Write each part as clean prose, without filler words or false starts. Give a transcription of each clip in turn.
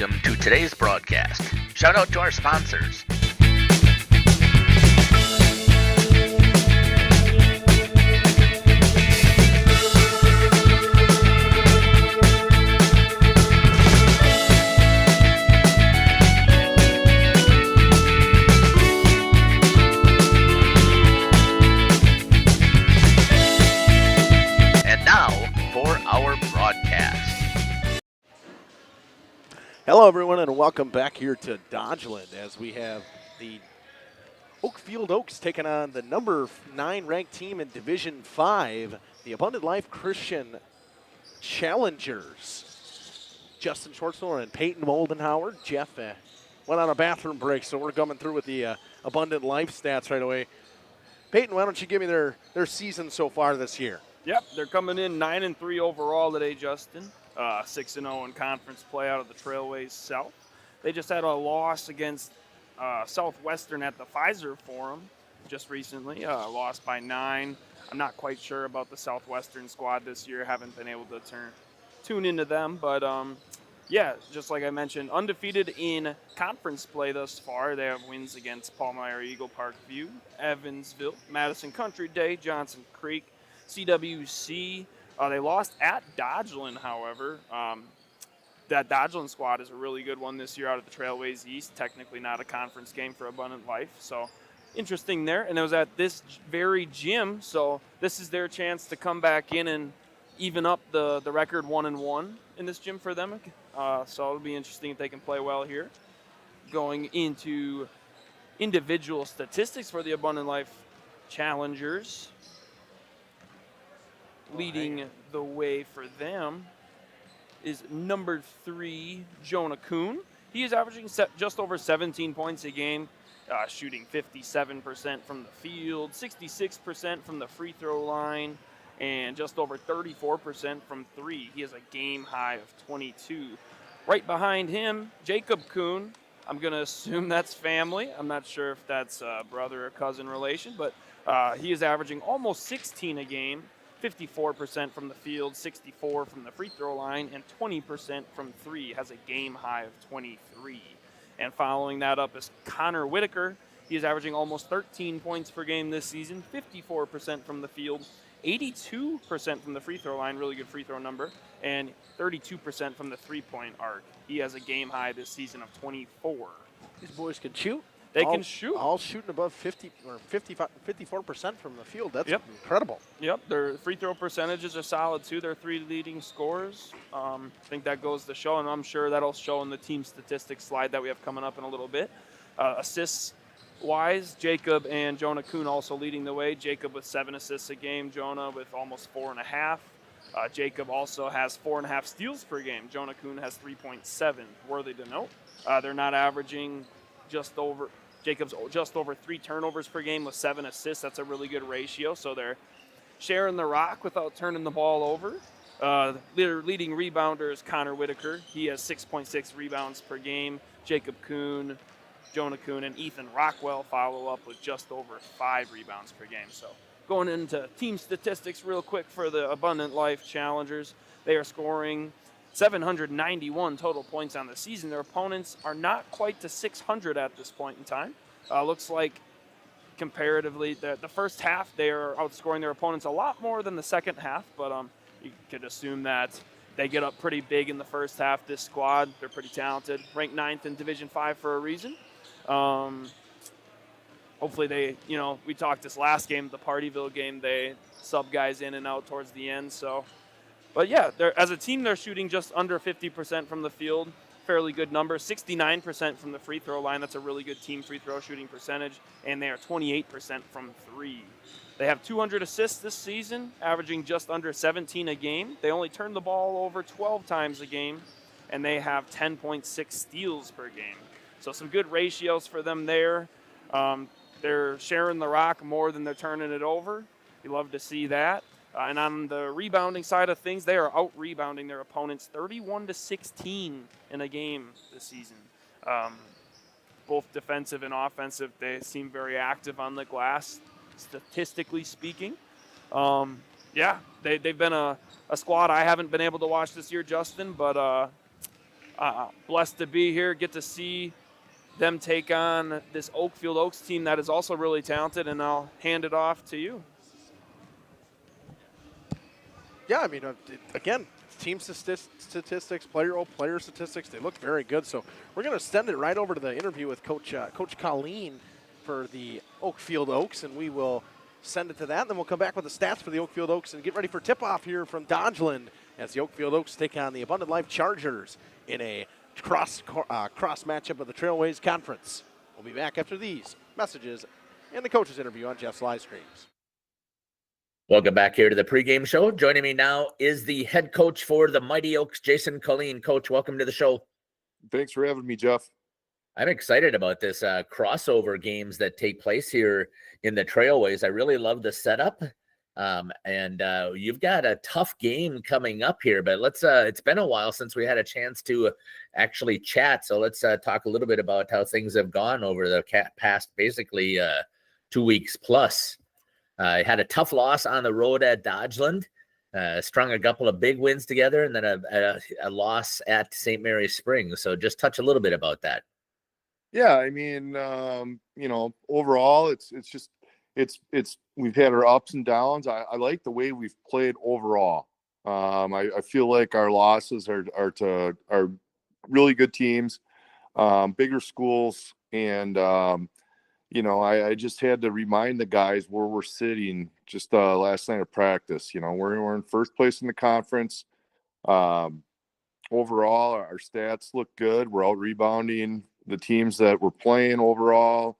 welcome to today's broadcast. Shout out to our sponsors. And now for our broadcast. Hello, everyone, and welcome back here to Dodgeland as we have the Oakfield Oaks taking on the number 9 ranked team in Division 5, the Abundant Life Christian Challengers. Justin Schwartzler and Peyton Moldenhauer. Jeff went on a bathroom break, so we're coming through with the Abundant Life stats right away. Peyton, why don't you give me their season so far this year? Yep, they're coming in 9-3 overall today, Justin. 6-0 in conference play out of the Trailways South. They just had a loss against Southwestern at the Pfizer Forum just recently, lost by 9. I'm not quite sure about the Southwestern squad this year. Haven't been able to tune into them, but yeah, just like I mentioned, undefeated in conference play thus far. They have wins against Palmyra Eagle Park View, Evansville, Madison Country Day, Johnson Creek, CWC. They lost at Dodgeland, however. That Dodgeland squad is a really good one this year out of the Trailways East. Technically not a conference game for Abundant Life, so interesting there. And it was at this very gym, so this is their chance to come back in and even up the record 1-1 in this gym for them. So it'll be interesting if they can play well here. Going into individual statistics for the Abundant Life Challengers. Leading the way for them is number 3, Jonah Kuhn. He is averaging just over 17 points a game, shooting 57% from the field, 66% from the free throw line, and just over 34% from 3. He has a game high of 22. Right behind him, Jacob Kuhn. I'm going to assume that's family. I'm not sure if that's a brother or cousin relation, but he is averaging almost 16 a game. 54% from the field, 64% from the free throw line, and 20% from 3. Has a game high of 23. And following that up is Connor Whitaker. He is averaging almost 13 points per game this season, 54% from the field, 82% from the free throw line, really good free throw number, and 32% from the three-point arc. He has a game high this season of 24. These boys can shoot. They can shoot. All shooting above 50 or 54% from the field. That's Yep. incredible. Yep, their free throw percentages are solid too. They're 3 leading scorers. I think that goes to show, and I'm sure that'll show in the team statistics slide that we have coming up in a little bit. Assists-wise, Jacob and Jonah Kuhn also leading the way. Jacob with 7 assists a game, Jonah with almost 4.5. Jacob also has 4.5 steals per game. Jonah Kuhn has 3.7. Worthy to note. They're not averaging Jacob's just over 3 turnovers per game with 7 assists. That's a really good ratio. So they're sharing the rock without turning the ball over. Their leading rebounder is Connor Whitaker. He has 6.6 rebounds per game. Jacob Kuhn, Jonah Kuhn, and Ethan Rockwell follow up with just over 5 rebounds per game. So going into team statistics real quick for the Abundant Life Challengers, they are scoring 791 total points on the season. Their opponents are not quite to 600 at this point in time. Looks like comparatively, the first half they are outscoring their opponents a lot more than the second half, but you could assume that they get up pretty big in the first half. This squad, they're pretty talented. Ranked 9th in Division 5 for a reason. Hopefully they, we talked this last game, the Partyville game, they sub guys in and out towards the end, so. But yeah, as a team, they're shooting just under 50% from the field. Fairly good number. 69% from the free throw line. That's a really good team free throw shooting percentage. And they are 28% from 3. They have 200 assists this season, averaging just under 17 a game. They only turn the ball over 12 times a game. And they have 10.6 steals per game. So some good ratios for them there. They're sharing the rock more than they're turning it over. You love to see that. And on the rebounding side of things, they are out-rebounding their opponents 31-16 in a game this season. Both defensive and offensive, they seem very active on the glass, statistically speaking. Yeah, they've been a squad I haven't been able to watch this year, Justin, but Blessed to be here, get to see them take on this Oakfield Oaks team that is also really talented, and I'll hand it off to you. Yeah, I mean, again, team statistics, player statistics, they look very good. So we're going to send it right over to the interview with Coach Colleen for the Oakfield Oaks, and we will send it to that. And then we'll come back with the stats for the Oakfield Oaks and get ready for tip-off here from Dodgeland as the Oakfield Oaks take on the Abundant Life Chargers in a cross matchup of the Trailways Conference. We'll be back after these messages and the coach's interview on Jeff's live streams. Welcome back here to the pregame show. Joining me now is the head coach for the Mighty Oaks, Jason Colleen. Coach, welcome to the show. Thanks for having me, Jeff. I'm excited about this crossover games that take place here in the Trailways. I really love the setup. And you've got a tough game coming up here, but it's been a while since we had a chance to actually chat. So let's talk a little bit about how things have gone over the past basically 2 weeks plus. Had a tough loss on the road at Dodgeland, strung a couple of big wins together, and then a loss at St. Mary's Springs. So just touch a little bit about that. Yeah, I mean, overall, it's we've had our ups and downs. I like the way we've played overall. I feel like our losses are to really good teams, bigger schools, and I just had to remind the guys where we're sitting just last night of practice. We're in first place in the conference. Overall, our stats look good. We're out rebounding the teams that we're playing overall.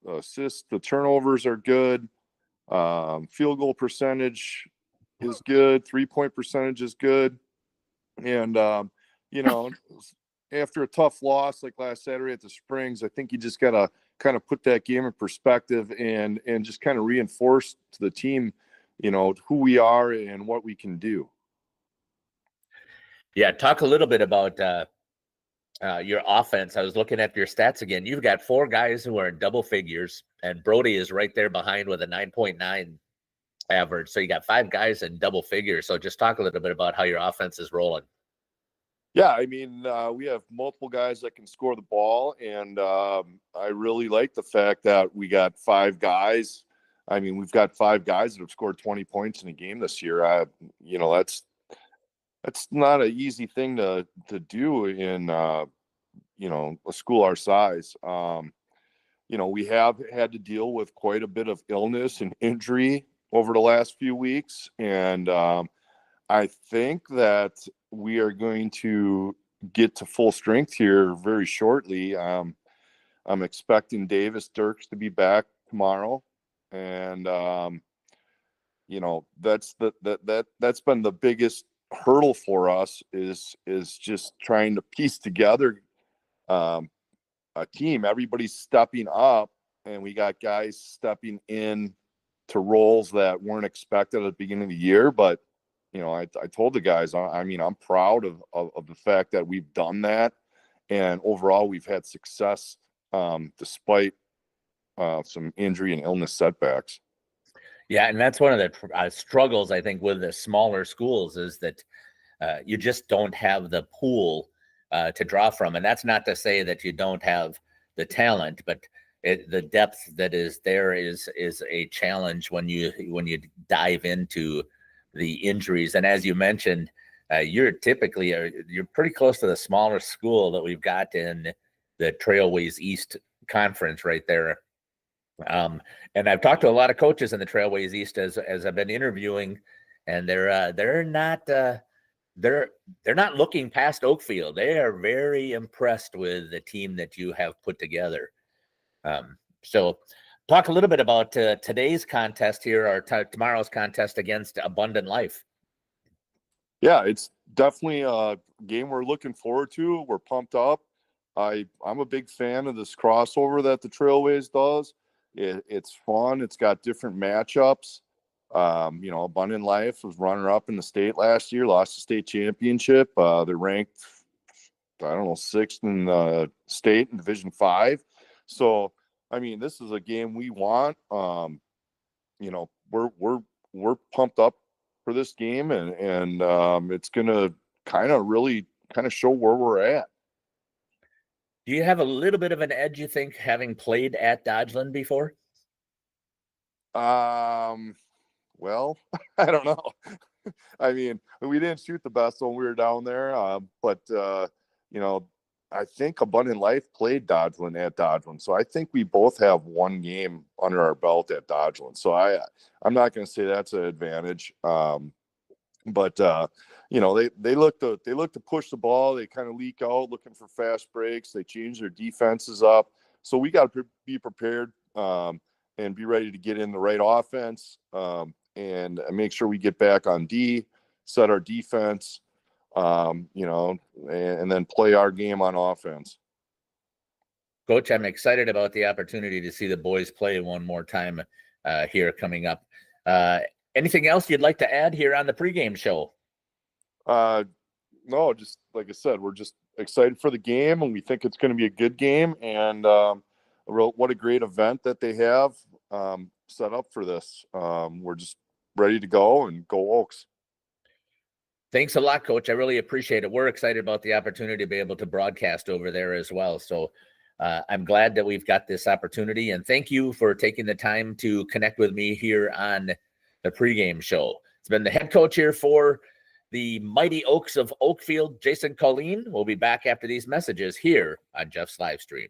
Assists, the turnovers are good. Field goal percentage is good. 3-point percentage is good. And, after a tough loss like last Saturday at the Springs, I think you just got to kind of put that game in perspective and just kind of reinforce to the team, who we are and what we can do. Yeah, talk a little bit about your offense. I was looking at your stats again. You've got 4 guys who are in double figures, and Brody is right there behind with a 9.9 average. So you got 5 guys in double figures. So just talk a little bit about how your offense is rolling. Yeah, I mean, we have multiple guys that can score the ball, and I really like the fact that we got 5 guys. I mean, we've got 5 guys that have scored 20 points in a game this year. That's not an easy thing to do in a school our size. We have had to deal with quite a bit of illness and injury over the last few weeks, and I think that we are going to get to full strength here very shortly. I'm expecting Davis Dirks to be back tomorrow, and that's been the biggest hurdle for us is just trying to piece together a team. Everybody's stepping up, and we got guys stepping in to roles that weren't expected at the beginning of the year, but I told the guys, I'm proud of the fact that we've done that. And overall, we've had success despite some injury and illness setbacks. Yeah, and that's one of the struggles, I think, with the smaller schools is that you just don't have the pool to draw from. And that's not to say that you don't have the talent, but the depth that is there is a challenge when you dive into the injuries. And as you mentioned, you're pretty close to the smaller school that we've got in the Trailways East Conference right there. And I've talked to a lot of coaches in the Trailways East as I've been interviewing, and they're not looking past Oakfield. They are very impressed with the team that you have put together. So talk a little bit about today's contest here, or tomorrow's contest against Abundant Life. Yeah, it's definitely a game we're looking forward to. We're pumped up. I'm a big fan of this crossover that the Trailways does. It's fun. It's got different matchups. Abundant Life was runner-up in the state last year, lost the state championship. They're ranked, 6th in the state in Division 5. So, this is a game we want. We're pumped up for this game, and it's going to kind of really kind of show where we're at. Do you have a little bit of an edge, you think, having played at Dodgeland before? Well, I don't know. I mean, we didn't shoot the best when we were down there, but you know, I think Abundant Life played Dodgeland at Dodgeland, so I think we both have one game under our belt at Dodgeland. So I'm not going to say that's an advantage, but you know, they look to push the ball. They kind of leak out, looking for fast breaks. They change their defenses up, so we got to be prepared and be ready to get in the right offense. And make sure we get back on D, set our defense, you know, and then play our game on offense. Coach, I'm excited about the opportunity to see the boys play one more time here coming up. Anything else you'd like to add here on the pregame show? No, just like I said, we're just excited for the game, and we think it's going to be a good game. And what a great event that they have set up for this. We're just ready to go and go Oaks. Thanks a lot, Coach. I really appreciate it. We're excited about the opportunity to be able to broadcast over there as well. So I'm glad that we've got this opportunity, and thank you for taking the time to connect with me here on the pregame show. It's been the head coach here for the Mighty Oaks of Oakfield, Jason Colleen. We'll be back after these messages here on Jeff's live stream.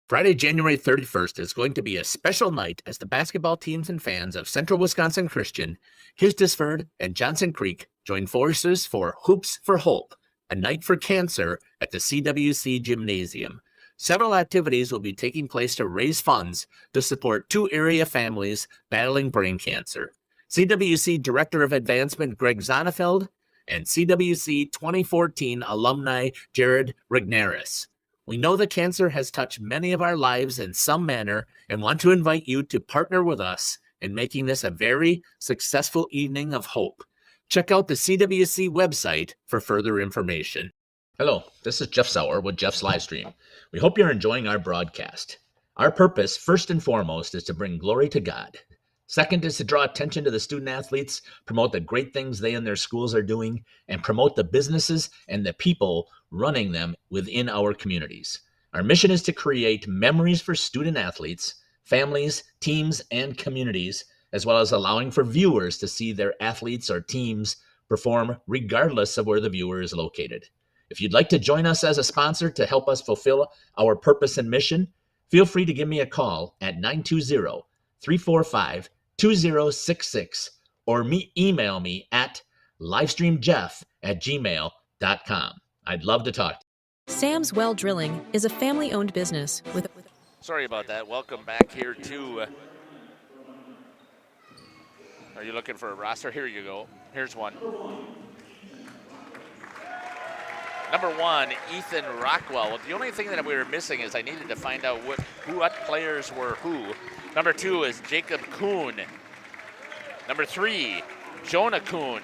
Friday, January 31st is going to be a special night as the basketball teams and fans of Central Wisconsin Christian, Hildesford, and Johnson Creek join forces for Hoops for Hope, a night for cancer at the CWC Gymnasium. Several activities will be taking place to raise funds to support 2 area families battling brain cancer. CWC Director of Advancement Greg Zonefeld and CWC 2014 alumni Jared Rignaris. We know that cancer has touched many of our lives in some manner and want to invite you to partner with us in making this a very successful evening of hope. Check out the CWC website for further information. Hello, this is Jeff Sauer with Jeff's Livestream. We hope you're enjoying our broadcast. Our purpose, first and foremost, is to bring glory to God. Second is to draw attention to the student athletes, promote the great things they and their schools are doing, and promote the businesses and the people running them within our communities. Our mission is to create memories for student athletes, families, teams, and communities, as well as allowing for viewers to see their athletes or teams perform regardless of where the viewer is located. If you'd like to join us as a sponsor to help us fulfill our purpose and mission, feel free to give me a call at 920-345-2066 or email me at livestreamjeff@gmail.com. I'd love to talk to you. Sam's Well Drilling is a family-owned business with. Sorry about that. Welcome back here to. Are you looking for a roster? Here you go. Here's one. Number 1, Ethan Rockwell. Well, the only thing that we were missing is I needed to find out what players were who. Number 2 is Jacob Kuhn. Number 3, Jonah Kuhn.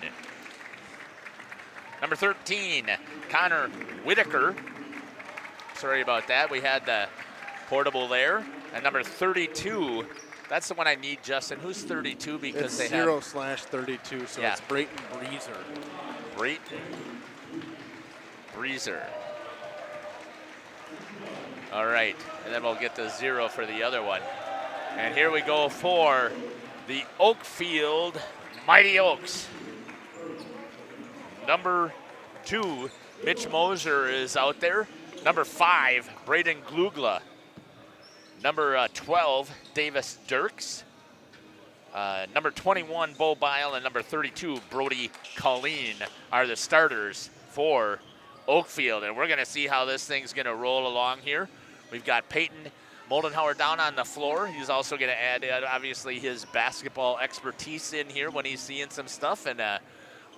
Number 13, Connor Whitaker. Sorry about that. We had the portable there. And number 32, that's the one I need, Justin. Who's 32? Because it's they 0/32, so Yeah. it's Brayton Breezer. Brayton Breezer. All right, and then we'll get the 0 for the other one. And here we go for the Oakfield Mighty Oaks. Number 2, Mitch Moser is out there. Number 5, Braden Glugla. Number 12, Davis Dirks. Number 21, Bo Bile, and number 32, Brody Colleen are the starters for Oakfield. And we're going to see how this thing's going to roll along here. We've got Peyton Moldenhauer down on the floor. He's also going to add, obviously, his basketball expertise in here when he's seeing some stuff. And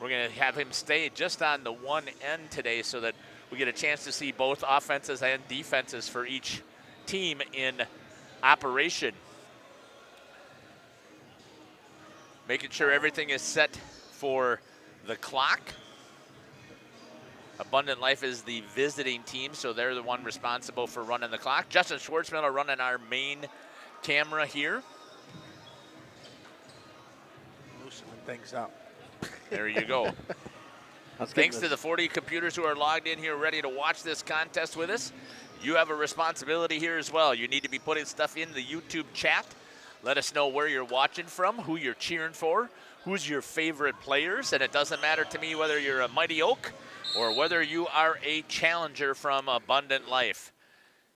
we're going to have him stay just on the one end today so that we get a chance to see both offenses and defenses for each team in operation. Making sure everything is set for the clock. Abundant Life is the visiting team, so they're the one responsible for running the clock. Justin Schwartzmiller running our main camera here. Loosening things up. There you go. Thanks to the 40 computers who are logged in here ready to watch this contest with us. You have a responsibility here as well. You need to be putting stuff in the YouTube chat. Let us know where you're watching from, who you're cheering for, who's your favorite players, and it doesn't matter to me whether you're a Mighty Oak or whether you are a challenger from Abundant Life.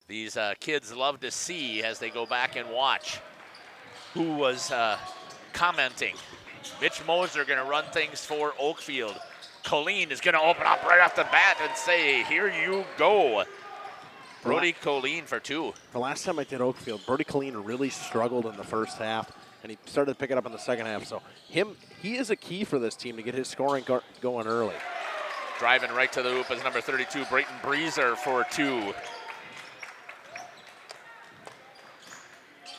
These kids love to see as they go back and watch who was commenting. Mitch Moser going to run things for Oakfield. Colleen is going to open up right off the bat and say, here you go. Brody Colleen for 2. The last time I did Oakfield, Brody Colleen really struggled in the first half, and he started to pick it up in the second half. So he is a key for this team to get his scoring going early. Driving right to the hoop is number 32, Brayton Breezer for 2.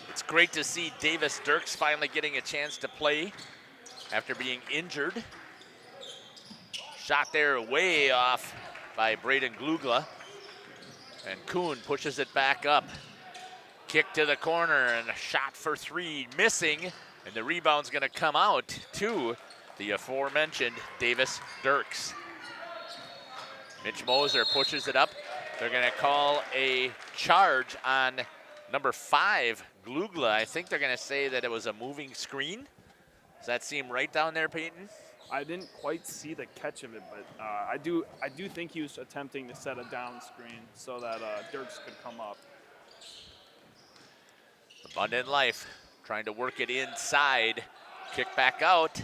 It's great to see Davis Dirks finally getting a chance to play after being injured. Shot there way off by Braden Glugla. And Kuhn pushes it back up. Kick to the corner and a shot for 3 missing. And the rebound's gonna come out to the aforementioned Davis Dirks. Mitch Moser pushes it up. They're gonna call a charge on number 5, Glugla. I think they're gonna say that it was a moving screen. Does that seem right down there, Peyton? I didn't quite see the catch of it, but I do think he was attempting to set a down screen so that Dirks could come up. Abundant Life trying to work it inside. Kick back out.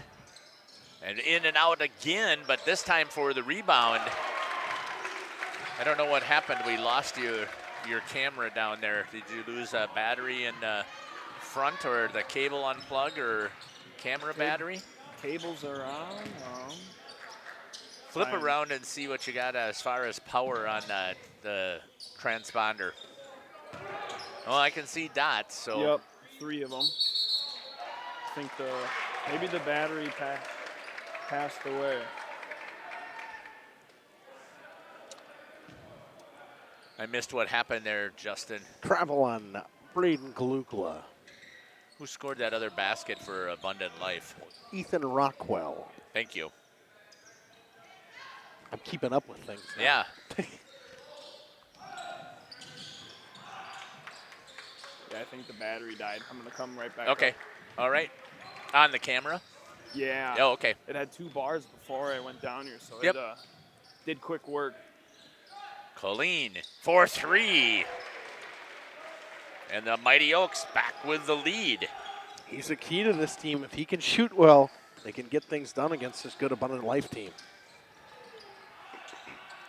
And in and out again, but this time for the rebound. I don't know what happened. We lost your camera down there. Did you lose a battery in front, or the cable unplug, or camera battery? Cables are on. Flip around and see what you got as far as power on the transponder. Oh, I can see dots. So. Yep, 3 of them. I think maybe the battery passed away. I missed what happened there, Justin. Travel on Braden Glugla. Who scored that other basket for Abundant Life? Ethan Rockwell. Thank you. I'm keeping up with things now. Yeah. Yeah, I think the battery died. I'm going to come right back. Okay. Up. All right. On the camera? Yeah. Oh, okay. It had 2 bars before I went down here, so Yep. it did quick work. Colleen for 3. And the Mighty Oaks back with the lead. He's a key to this team. If he can shoot well, they can get things done against this good Abundant Life team.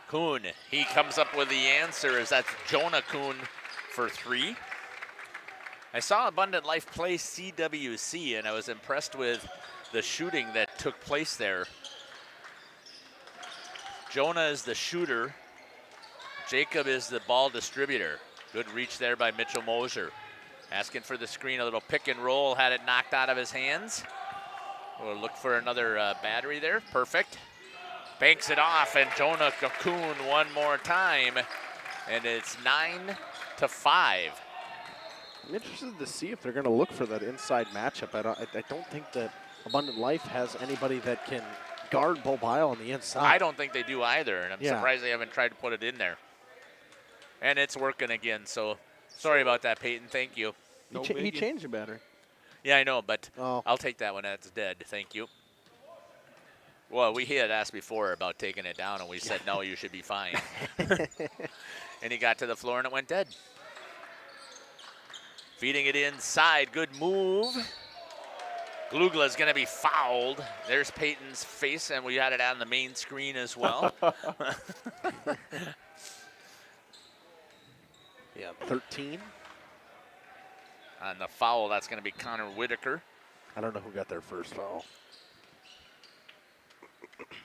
Kuhn, he comes up with the answer, as that's Jonah Kuhn for 3. I saw Abundant Life play CWC, and I was impressed with the shooting that took place there. Jonah is the shooter. Jacob is the ball distributor. Good reach there by Mitchell Moser. Asking for the screen, a little pick and roll, had it knocked out of his hands. We'll look for another battery there, perfect. Banks it off, and Jonah Kuhn one more time, and it's 9-5. I'm interested to see if they're going to look for that inside matchup. I don't think that Abundant Life has anybody that can guard Bo Bile on the inside. I don't think they do either, and I'm surprised they haven't tried to put it in there. And it's working again, so sorry about that, Peyton. Thank you. He changed the battery. Yeah, I know, but I'll take that one. That's dead. Thank you. Well, we had asked before about taking it down, and we said, no, you should be fine. And he got to the floor, and it went dead. Feeding it inside. Good move. Glugla's going to be fouled. There's Peyton's face, and we had it on the main screen as well. Yeah, 13. On the foul, that's going to be Connor Whitaker. I don't know who got their first foul.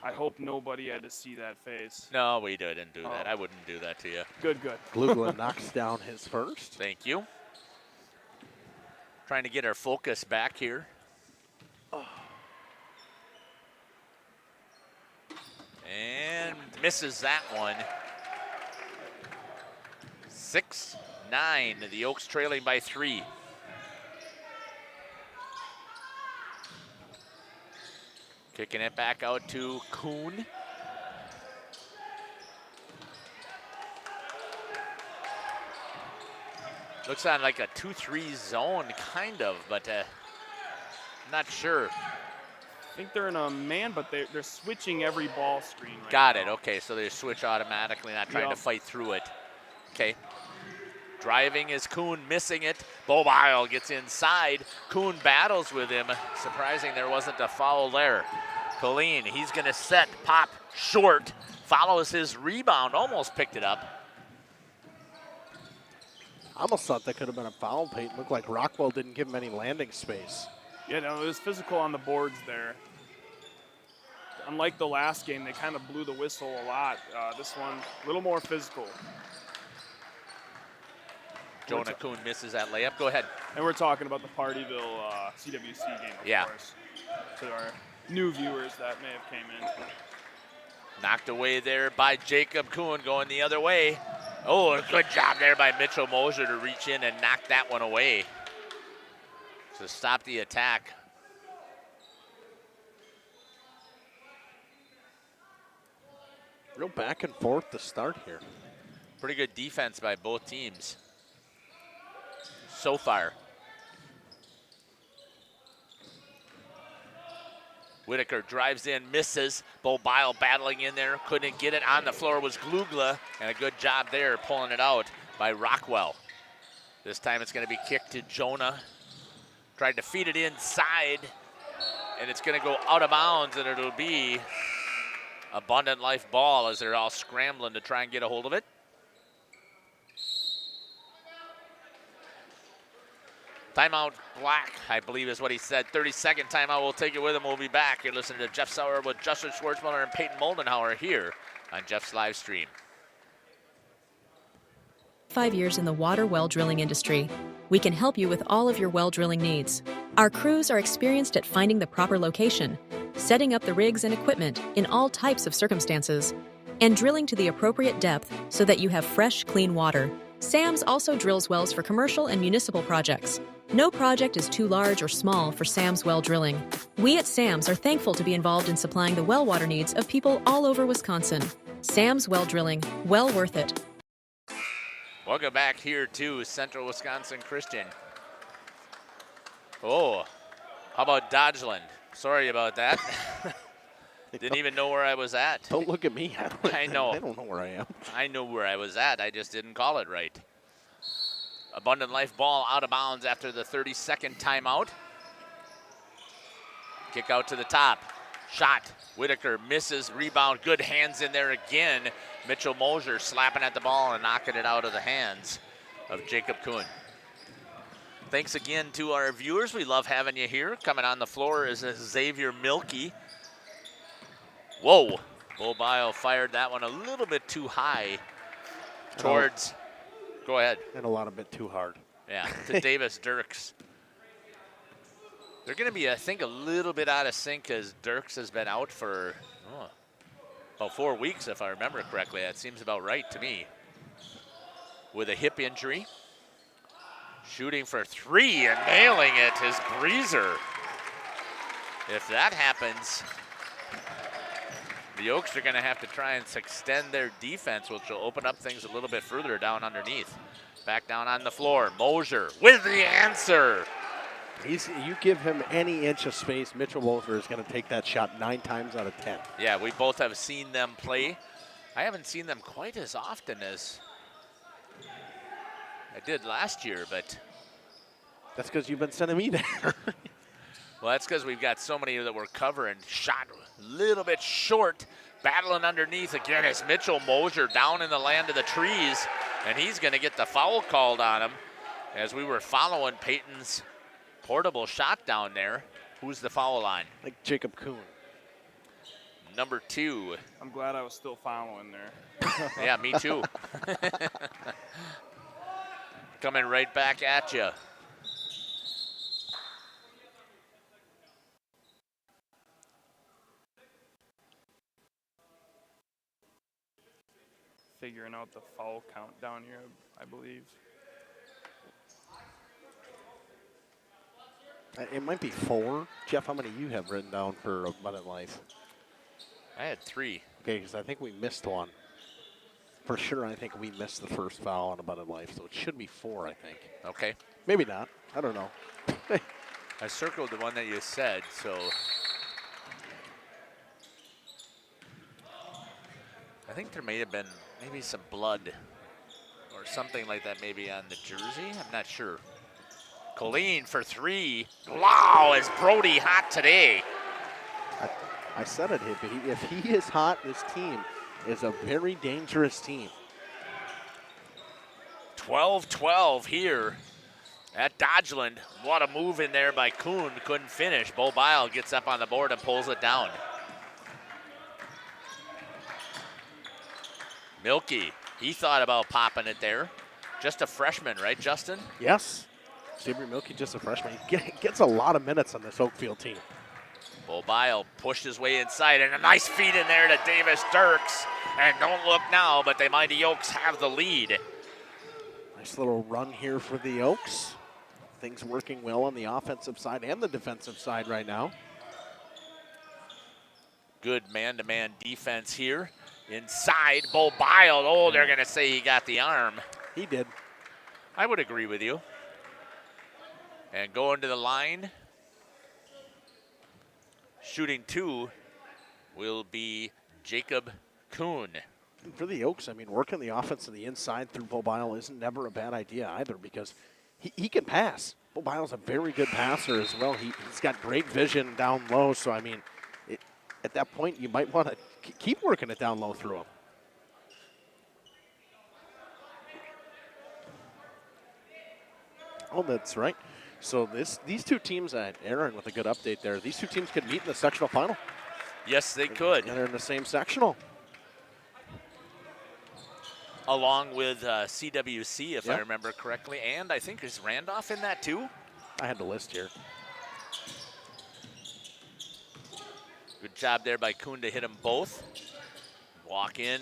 I hope nobody had to see that face. No, we didn't do that. I wouldn't do that to you. Good. Glugla knocks down his first. Thank you. Trying to get our focus back here. And misses that one. 6-9. The Oaks trailing by 3. Kicking it back out to Kuhn. Looks on like a 2-3 zone, kind of, but not sure. I think they're in a man, but they're switching every ball screen right Got now. it. Okay, so they switch automatically, not trying Yep. to fight through it. Okay. Driving is Kuhn, missing it. Bobile gets inside. Kuhn battles with him. Surprising there wasn't a foul there. Colleen, he's going to set, pop, short. Follows his rebound, almost picked it up. I almost thought that could have been a foul, Peyton. Looked like Rockwell didn't give him any landing space. Yeah, no, it was physical on the boards there. Unlike the last game, they kind of blew the whistle a lot. This one, a little more physical. Jonah Kuhn misses that layup. Go ahead. And we're talking about the Partyville CWC game, of course. To our new viewers that may have came in. Knocked away there by Jacob Kuhn, going the other way. Oh, a good job there by Mitchell Mosier to reach in and knock that one away. To stop the attack. Real back and forth to start here. Pretty good defense by both teams so far. Whitaker drives in, misses. Bobile battling in there, couldn't get it. On the floor was Glugla, and a good job there pulling it out by Rockwell. This time it's going to be kicked to Jonah. Tried to feed it inside, and it's going to go out of bounds, and it'll be Abundant Life ball as they're all scrambling to try and get a hold of it. Timeout Black, I believe is what he said. 30-second timeout. We'll take it with him. We'll be back. You're listening to Jeff Sauer with Justin Schwartzmiller and Peyton Moldenhauer here on Jeff's live stream. 5 years in the water well drilling industry. We can help you with all of your well drilling needs. Our crews are experienced at finding the proper location, setting up the rigs and equipment in all types of circumstances, and drilling to the appropriate depth so that you have fresh, clean water. SAMS also drills wells for commercial and municipal projects. No project is too large or small for SAMS well drilling. We at SAMS are thankful to be involved in supplying the well water needs of people all over Wisconsin. SAMS well drilling, well worth it. Welcome back here to Central Wisconsin Christian. Oh, how about Dodgeland? Sorry about that. Didn't even know where I was at. Don't look at me. I know. I don't know where I am. I know where I was at. I just didn't call it right. Abundant Life ball out of bounds after the 30-second timeout. Kick out to the top. Shot. Whitaker misses. Rebound. Good hands in there again. Mitchell Mosier slapping at the ball and knocking it out of the hands of Jacob Kuhn. Thanks again to our viewers. We love having you here. Coming on the floor is Xavier Milkey. Whoa. Bobile fired that one a little bit too high towards, go ahead. And a lot of bit too hard. Yeah, to Davis Dirks. They're going to be, I think, a little bit out of sync because Dirks has been out for about 4 weeks, if I remember correctly. That seems about right to me. With a hip injury. Shooting for three and nailing it is Breezer. If that happens, the Oaks are going to have to try and extend their defense, which will open up things a little bit further down underneath. Back down on the floor, Mosier with the answer. You give him any inch of space, Mitchell Mosier is going to take that shot 9 times out of 10. Yeah, we both have seen them play. I haven't seen them quite as often as I did last year, but that's because you've been sending me there. well, that's because we've got so many that we're covering. Shot a little bit short, battling underneath again. It's Mitchell Mosier down in the land of the trees, and he's going to get the foul called on him as we were following Peyton's portable shot down there. Who's the foul line? Like Jacob Kuhn. Number 2. I'm glad I was still following there. Yeah, me too. Coming right back at you. Figuring out the foul count down here, I believe. It might be 4. Jeff, how many you have written down for Abundant Life? I had 3. Okay, because I think we missed one. For sure, I think we missed the first foul on Abundant Life, so it should be 4, I think. Okay. Maybe not. I don't know. I circled the one that you said, so. I think there may have been maybe some blood or something like that maybe on the jersey. I'm not sure. Colleen for 3. Wow, is Brody hot today? I said it, Hippie. If he is hot, this team is a very dangerous team. 12-12 here at Dodgeland. What a move in there by Kuhn. Couldn't finish. Bo Bile gets up on the board and pulls it down. Milky, he thought about popping it there. Just a freshman, right, Justin? Yes. Sabre Milky, just a freshman. He gets a lot of minutes on this Oakfield team. Bo Bile pushed his way inside, and a nice feed in there to Davis Dirks. And don't look now, but the Mighty Oaks have the lead. Nice little run here for the Oaks. Things working well on the offensive side and the defensive side right now. Good man-to-man defense here. Inside, Bo Bile. Oh, they're going to say he got the arm. He did. I would agree with you. And going to the line, shooting 2 will be Jacob Kuhn. And for the Oaks, I mean, working the offense on the inside through Bo Bile isn't never a bad idea either because he can pass. Bo Bile's a very good passer as well. He's got great vision down low, so I mean, at that point, you might want to keep working it down low through him. Oh, that's right. So these two teams, Aaron with a good update there, these two teams could meet in the sectional final. Yes, they could. And they're in the same sectional. Along with CWC, if I Yep. remember correctly. And I think is Randolph in that too? I had the list here. Good job there by Kuhn to hit them both. Walk in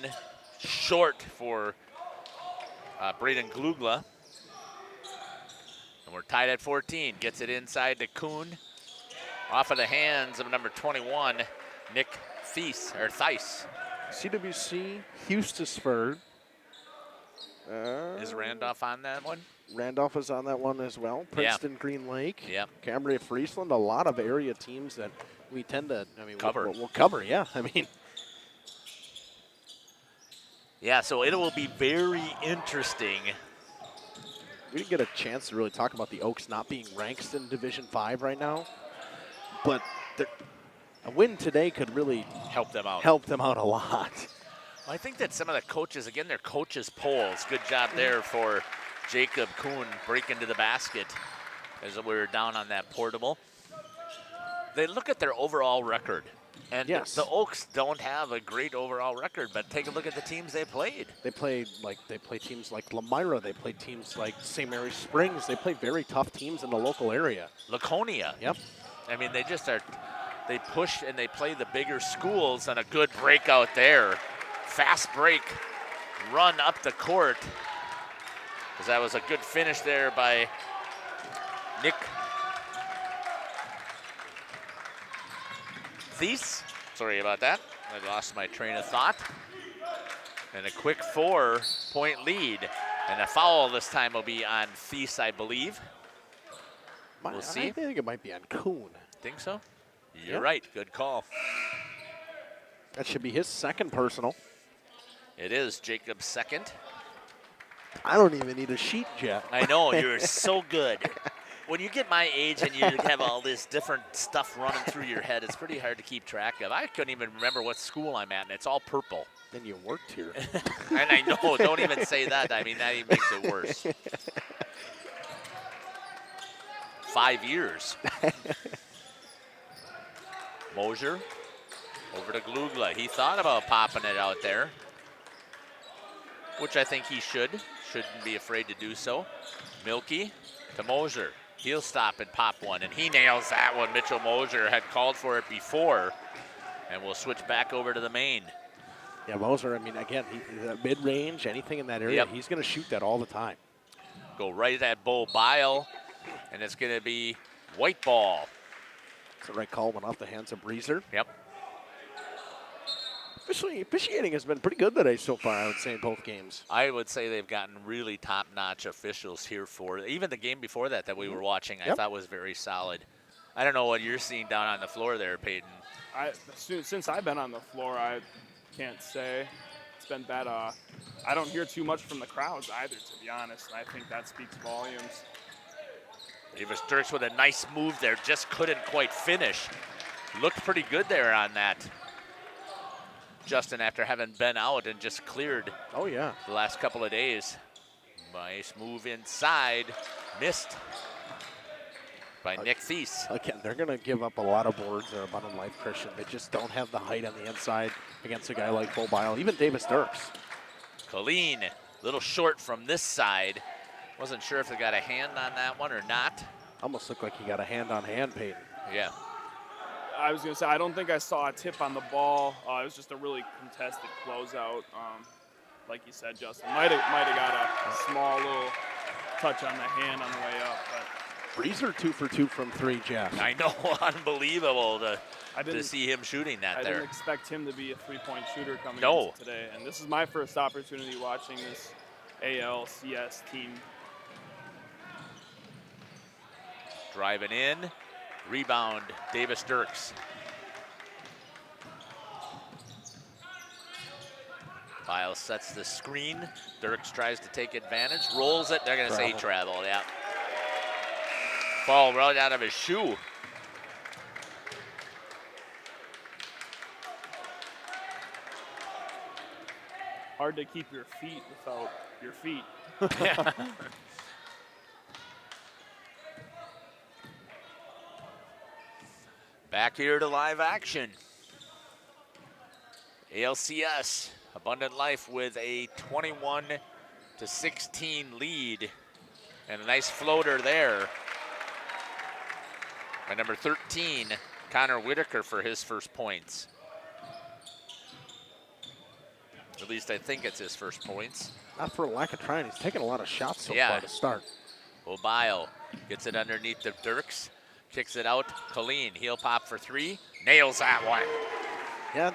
short for Braden Glugla. And we're tied at 14. Gets it inside to Kuhn. Off of the hands of number 21, Nick Thies. CWC, Hustisford. Is Randolph on that one? Randolph is on that one as well. Princeton, Green Lake. Yep. Cambria, Friesland. A lot of area teams that we tend to, Cover. We'll cover, yeah. I mean, Yeah, so it will be very interesting. we didn't get a chance to really talk about the Oaks not being ranked in Division 5 right now. But a win today could really Help them out. help them out a lot. I think that some of the coaches, again, they're coaches' polls. Good job there for Jacob Kuhn breaking to the basket as we were down on that portable. They look at their overall record. And Yes. the Oaks don't have a great overall record, but take a look at the teams they played. They play teams like Lamira. They play teams like St. Mary's Springs. They play very tough teams in the local area. Laconia. Yep. I mean, they just are, they push and they play the bigger schools, and a good breakout there. Fast break, run up the court. Because that was a good finish there by Nick Thies. Sorry about that. I lost my train of thought. And a quick 4-point lead. And a foul this time will be on Thies, I believe. We'll see. I think it might be on Kuhn. Think so? You're Yep. right. Good call. That should be his second personal. It is Jacob's second. I don't even need a sheet, Jeff. I know, you're so good. When you get my age and you have all this different stuff running through your head, it's pretty hard to keep track of. I couldn't even remember what school I'm at, and it's all purple. Then you worked here. And I know, don't even say that. I mean, that even makes it worse. 5 years. Mosier over to Glugla. He thought about popping it out there, which I think he shouldn't be afraid to do so. Milky to Mosier. He'll stop and pop one, and he nails that one. Mitchell Mosier had called for it before, and we'll switch back over to the main. Yeah, Moser, I mean, again, mid-range, anything in that area, Yep. he's going to shoot that all the time. Go right at Bo Bile, and it's going to be white ball. It's the right call, went off the hands of Breezer. Yep. Officiating has been pretty good today so far, I would say, in both games. I would say they've gotten really top-notch officials here for even the game before that we were watching. I thought was very solid. I don't know what you're seeing down on the floor there, Peyton. Since I've been on the floor, I can't say. It's been bad. I don't hear too much from the crowds either, to be honest. And I think that speaks volumes. Davis Dirks with a nice move there, just couldn't quite finish. Looked pretty good there on that. Justin, after having been out and just cleared the last couple of days. Nice move inside, missed by Nick Thies. Again, they're going to give up a lot of boards there, Abundant Life Christian. They just don't have the height on the inside against a guy like Bo Bile, even Davis Dirks. Colleen, a little short from this side. Wasn't sure if they got a hand on that one or not. Almost looked like he got a hand-on-hand, Peyton. Yeah. I was going to say, I don't think I saw a tip on the ball. It was just a really contested closeout. Like you said, Justin, might have got a small little touch on the hand on the way up. But Breezer 2 for 2 from 3, Jeff. I know, unbelievable to see him shooting that there. I didn't expect him to be a three-point shooter coming into today. And this is my first opportunity watching this ALCS team. Driving in, rebound, Davis Dirks. Biles sets the screen. Dirks tries to take advantage, rolls it. They're going to say travel, yeah. Ball right out of his shoe. Hard to keep your feet without your feet. Back here to live action. ALCS, Abundant Life with a 21-16 lead. And a nice floater there by number 13, Connor Whitaker, for his first points. At least I think it's his first points. Not for lack of trying. He's taken a lot of shots so far to start. Obile gets it underneath the Dirks. Kicks it out. Colleen, heel pop for three. Nails that one. Yeah,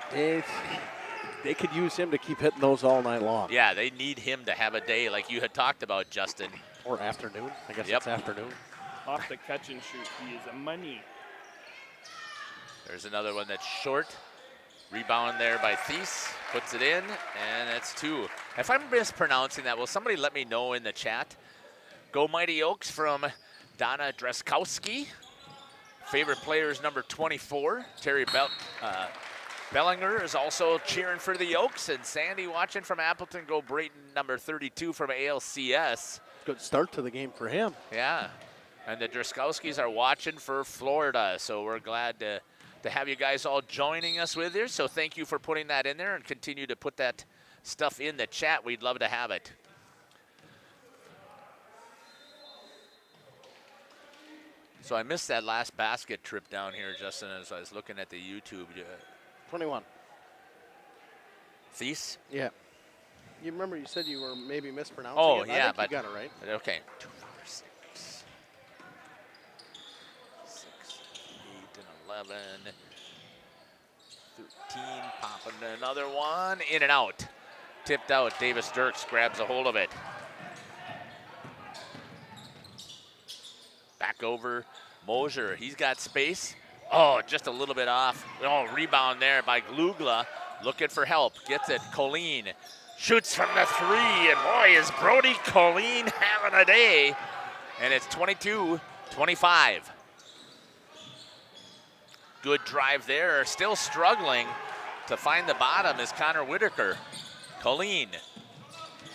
they could use him to keep hitting those all night long. Yeah, they need him to have a day like you had talked about, Justin. Or afternoon. I guess it's afternoon. Off the catch and shoot, he is a money. There's another one that's short. Rebound there by Thies. Puts it in, and it's two. If I'm mispronouncing that, will somebody let me know in the chat? Go Mighty Oaks from Donna Dreskowski. Favorite player is number 24. Terry Bellinger is also cheering for the Oaks. And Sandy watching from Appleton. Go Brayton, number 32 from ALCS. Good start to the game for him. Yeah. And the Dreskowskis are watching for Florida. So we're glad to have you guys all joining us with here. So thank you for putting that in there and continue to put that stuff in the chat. We'd love to have it. So I missed that last basket trip down here, Justin, as I was looking at the YouTube. 21. Thies? Yeah. You remember you said you were maybe mispronouncing it? Yeah, but you got it right. Okay. 2, 4, 6. 6, 8, and 11. 13, popping another one. In and out. Tipped out. Davis Dirks grabs a hold of it. Back over Mosier. He's got space. Oh, just a little bit off. Oh, rebound there by Glugla. Looking for help. Gets it. Colleen shoots from the three. And boy, is Brody Colleen having a day. And it's 22-25. Good drive there. Still struggling to find the bottom is Connor Whitaker. Colleen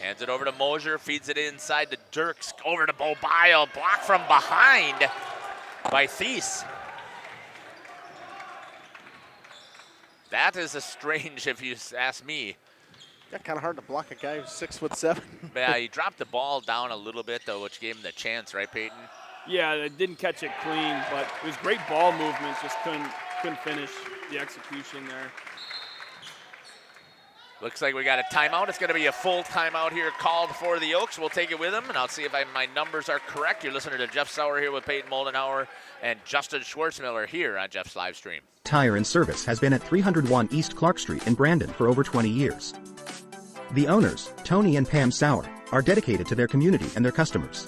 hands it over to Mosier, feeds it inside to Dirks, over to Bobile, blocked from behind by Thies. That is a strange, if you ask me. Yeah, kind of hard to block a guy who's 6'7". Yeah, he dropped the ball down a little bit, though, which gave him the chance, right, Peyton? Yeah, they didn't catch it clean, but it was great ball movements, just couldn't finish the execution there. Looks like we got a timeout. It's going to be a full timeout here called for the Oaks. We'll take it with them, and I'll see if my numbers are correct. You're listening to Jeff Sauer here with Peyton Moldenhauer and Justin Schwartzmiller here on Jeff's live stream. Tire and Service has been at 301 East Clark Street in Brandon for over 20 years. The owners, Tony and Pam Sauer, are dedicated to their community and their customers.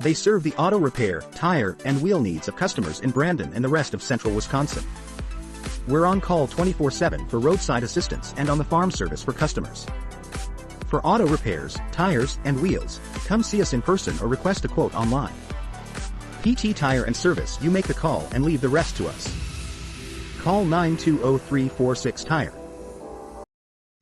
They serve the auto repair, tire, and wheel needs of customers in Brandon and the rest of central Wisconsin. We're on call 24/7 for roadside assistance and on the farm service for customers. For auto repairs, tires, and wheels, come see us in person or request a quote online. PT Tire and Service, you make the call and leave the rest to us. Call 920-346-TIRE.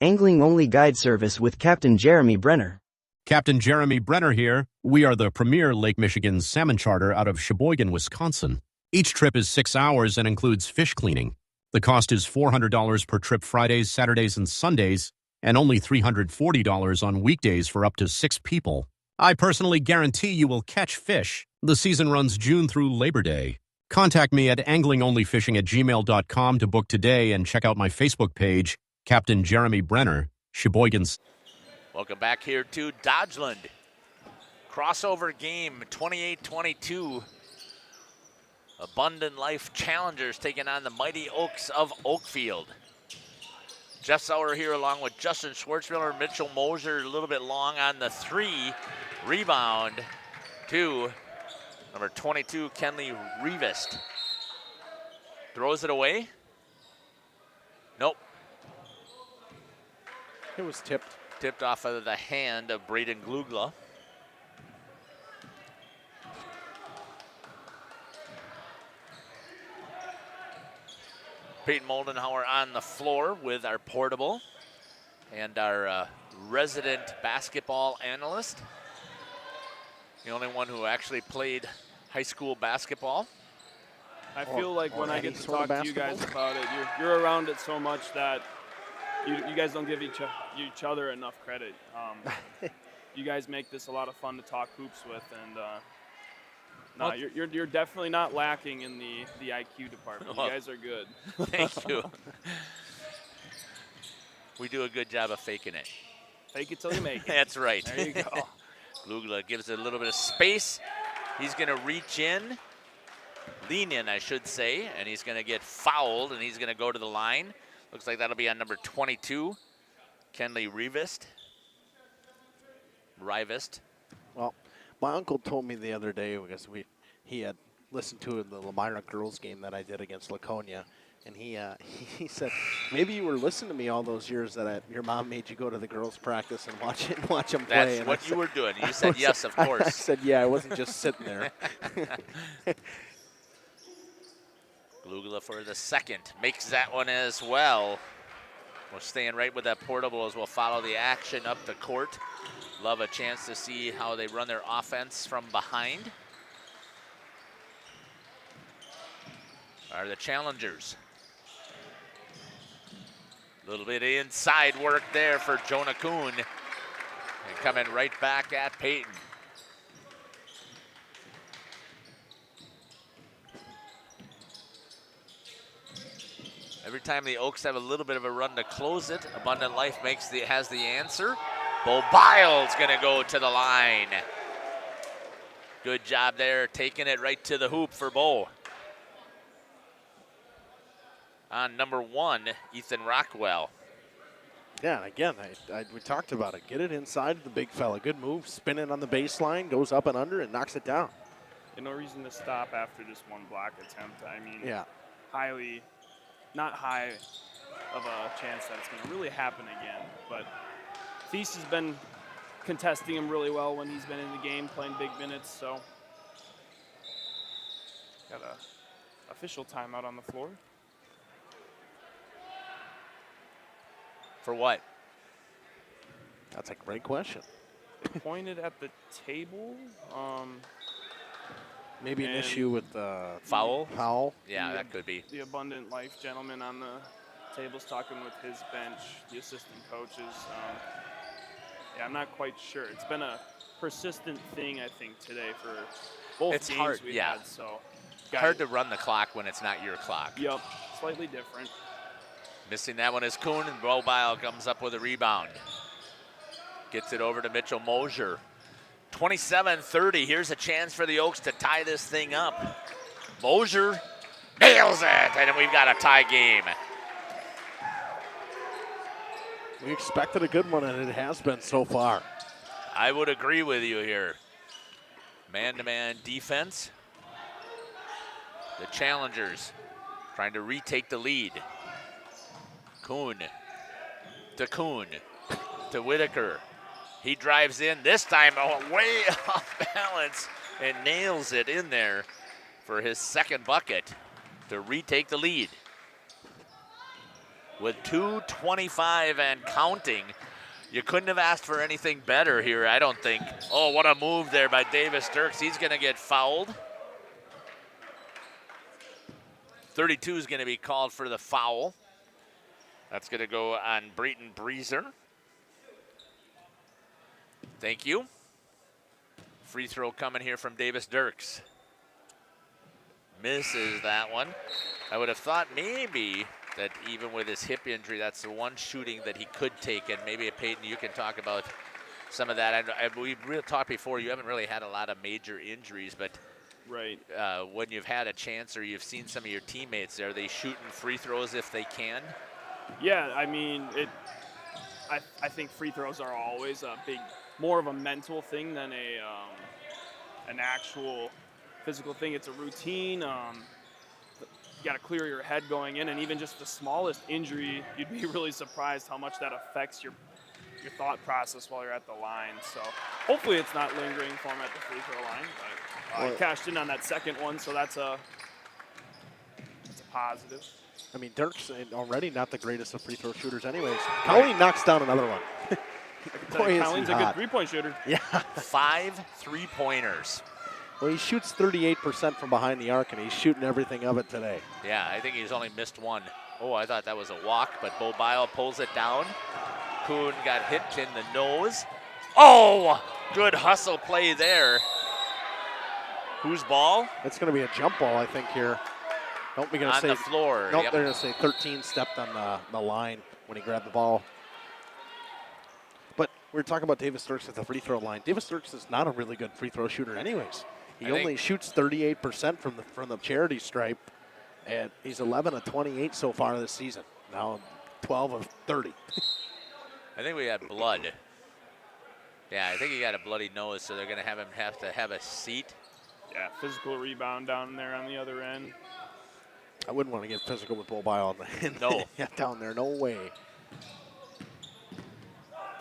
Angling-only guide service with Captain Jeremy Brenner. Captain Jeremy Brenner here. We are the premier Lake Michigan salmon charter out of Sheboygan, Wisconsin. Each trip is 6 hours and includes fish cleaning. The cost is $400 per trip Fridays, Saturdays, and Sundays, and only $340 on weekdays for up to 6 people. I personally guarantee you will catch fish. The season runs June through Labor Day. Contact me at anglingonlyfishing@gmail.com to book today and check out my Facebook page, Captain Jeremy Brenner, Sheboygan's. Welcome back here to Dodgeland. Crossover game, 28-22. Abundant Life Challengers taking on the Mighty Oaks of Oakfield. Jeff Sauer here along with Justin Schwartzmiller, Mitchell Moser a little bit long on the 3. Rebound to number 22, Kenley Revist. Throws it away. Nope. It was tipped. Tipped off of the hand of Braden Glugla. Peyton Moldenhauer on the floor with our portable and our resident basketball analyst. The only one who actually played high school basketball. I feel like when I get to talk to you guys about it, you're around it so much that you guys don't give each other enough credit. You guys make this a lot of fun to talk hoops with, and no, you're definitely not lacking in the IQ department. You guys are good. Thank you. We do a good job of faking it. Fake it till you make it. That's right. There you go. Glugla gives it a little bit of space. He's going to reach in, lean in, I should say, and he's going to get fouled, and he's going to go to the line. Looks like that'll be on number 22, Kenley Revist. Well, my uncle told me the other day, because he had listened to the Lamira girls game that I did against Laconia, and he said, maybe you were listening to me all those years that your mom made you go to the girls' practice and watch them play. That's and what you were doing. You said yes, of course. I said, yeah, I wasn't just sitting there. Glugla for the second. Makes that one as well. We're staying right with that portable as we'll follow the action up the court. Love a chance to see how they run their offense from behind. Are the challengers. A little bit of inside work there for Jonah Kuhn. And coming right back at Peyton. Every time the Oaks have a little bit of a run to close it, Abundant Life has the answer. Bo Biles gonna go to the line. Good job there, taking it right to the hoop for Bo. On number 1, Ethan Rockwell. Yeah, and again, we talked about it. Get it inside the big fella. Good move, spin it on the baseline, goes up and under, and knocks it down. And no reason to stop after just one block attempt. I mean, yeah, not high of a chance that it's going to really happen again. But Thies has been contesting him really well when he's been in the game, playing big minutes. So got a official timeout on the floor. For what? That's a great question. Pointed at the table. Maybe an issue with foul. Foul. Yeah, that could be. The Abundant Life gentleman on the table's talking with his bench, the assistant coaches. Yeah, I'm not quite sure. It's been a persistent thing, I think, today for both games we've had. So hard to run the clock when it's not your clock. Yep, slightly different. Missing that one is Kuhn, and Bobile comes up with a rebound. Gets it over to Mitchell Mosier. 27-30. Here's a chance for the Oaks to tie this thing up. Mosier nails it, and we've got a tie game. We expected a good one, and it has been so far. I would agree with you here. Man-to-man defense. The challengers trying to retake the lead. Kuhn to Whitaker. He drives in this time way off balance and nails it in there for his second bucket to retake the lead. With 2:25 and counting, you couldn't have asked for anything better here, I don't think. Oh, what a move there by Davis Dirks. He's going to get fouled. 32 is going to be called for the foul. That's going to go on Brayton Breezer. Thank you. Free throw coming here from Davis Dirks. Misses that one. I would have thought maybe that even with his hip injury, that's the one shooting that he could take. And maybe, Peyton, you can talk about some of that. We've really talked before, you haven't really had a lot of major injuries, but right. When you've had a chance or you've seen some of your teammates, are they shooting free throws if they can? Yeah, I mean, I think free throws are always more of a mental thing than an actual physical thing. It's a routine. You got to clear your head going in, and even just the smallest injury, you'd be really surprised how much that affects your thought process while you're at the line. So hopefully it's not lingering for him at the free throw line. But I cashed in on that second one, so that's a positive. I mean, Dirk's already not the greatest of free throw shooters anyways. Colleen knocks down another one. Colleen's a good three-point shooter. Yeah. 5 3-pointers. Well, he shoots 38% from behind the arc, and he's shooting everything of it today. Yeah, I think he's only missed one. Oh, I thought that was a walk, but Bobile pulls it down. Kuhn got hit in the nose. Oh, good hustle play there. Whose ball? It's going to be a jump ball, I think, here. Nope, we're going to say on the floor. Nope, yep. they're going to say 13 stepped on the line when he grabbed the ball. But we're talking about Davis Dirks at the free throw line. Davis Dirks is not a really good free throw shooter anyways. He only shoots 38% from the charity stripe, and he's 11 of 28 so far this season. Now 12 of 30. I think we had blood. Yeah, I think he got a bloody nose, so they're going to have to have a seat. Yeah, physical rebound down there on the other end. I wouldn't want to get physical with Bobile No. down there. No way.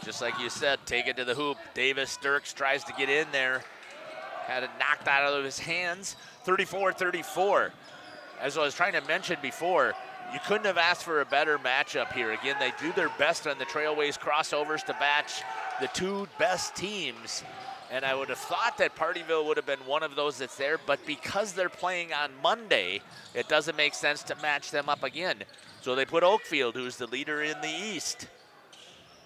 Just like you said, take it to the hoop. Davis Dirks tries to get in there. Had it knocked out of his hands. 34-34. As I was trying to mention before, you couldn't have asked for a better matchup here. Again, they do their best on the Trailways crossovers to match the two best teams. And I would have thought that Partyville would have been one of those that's there, but because they're playing on Monday, it doesn't make sense to match them up again. So they put Oakfield, who's the leader in the East.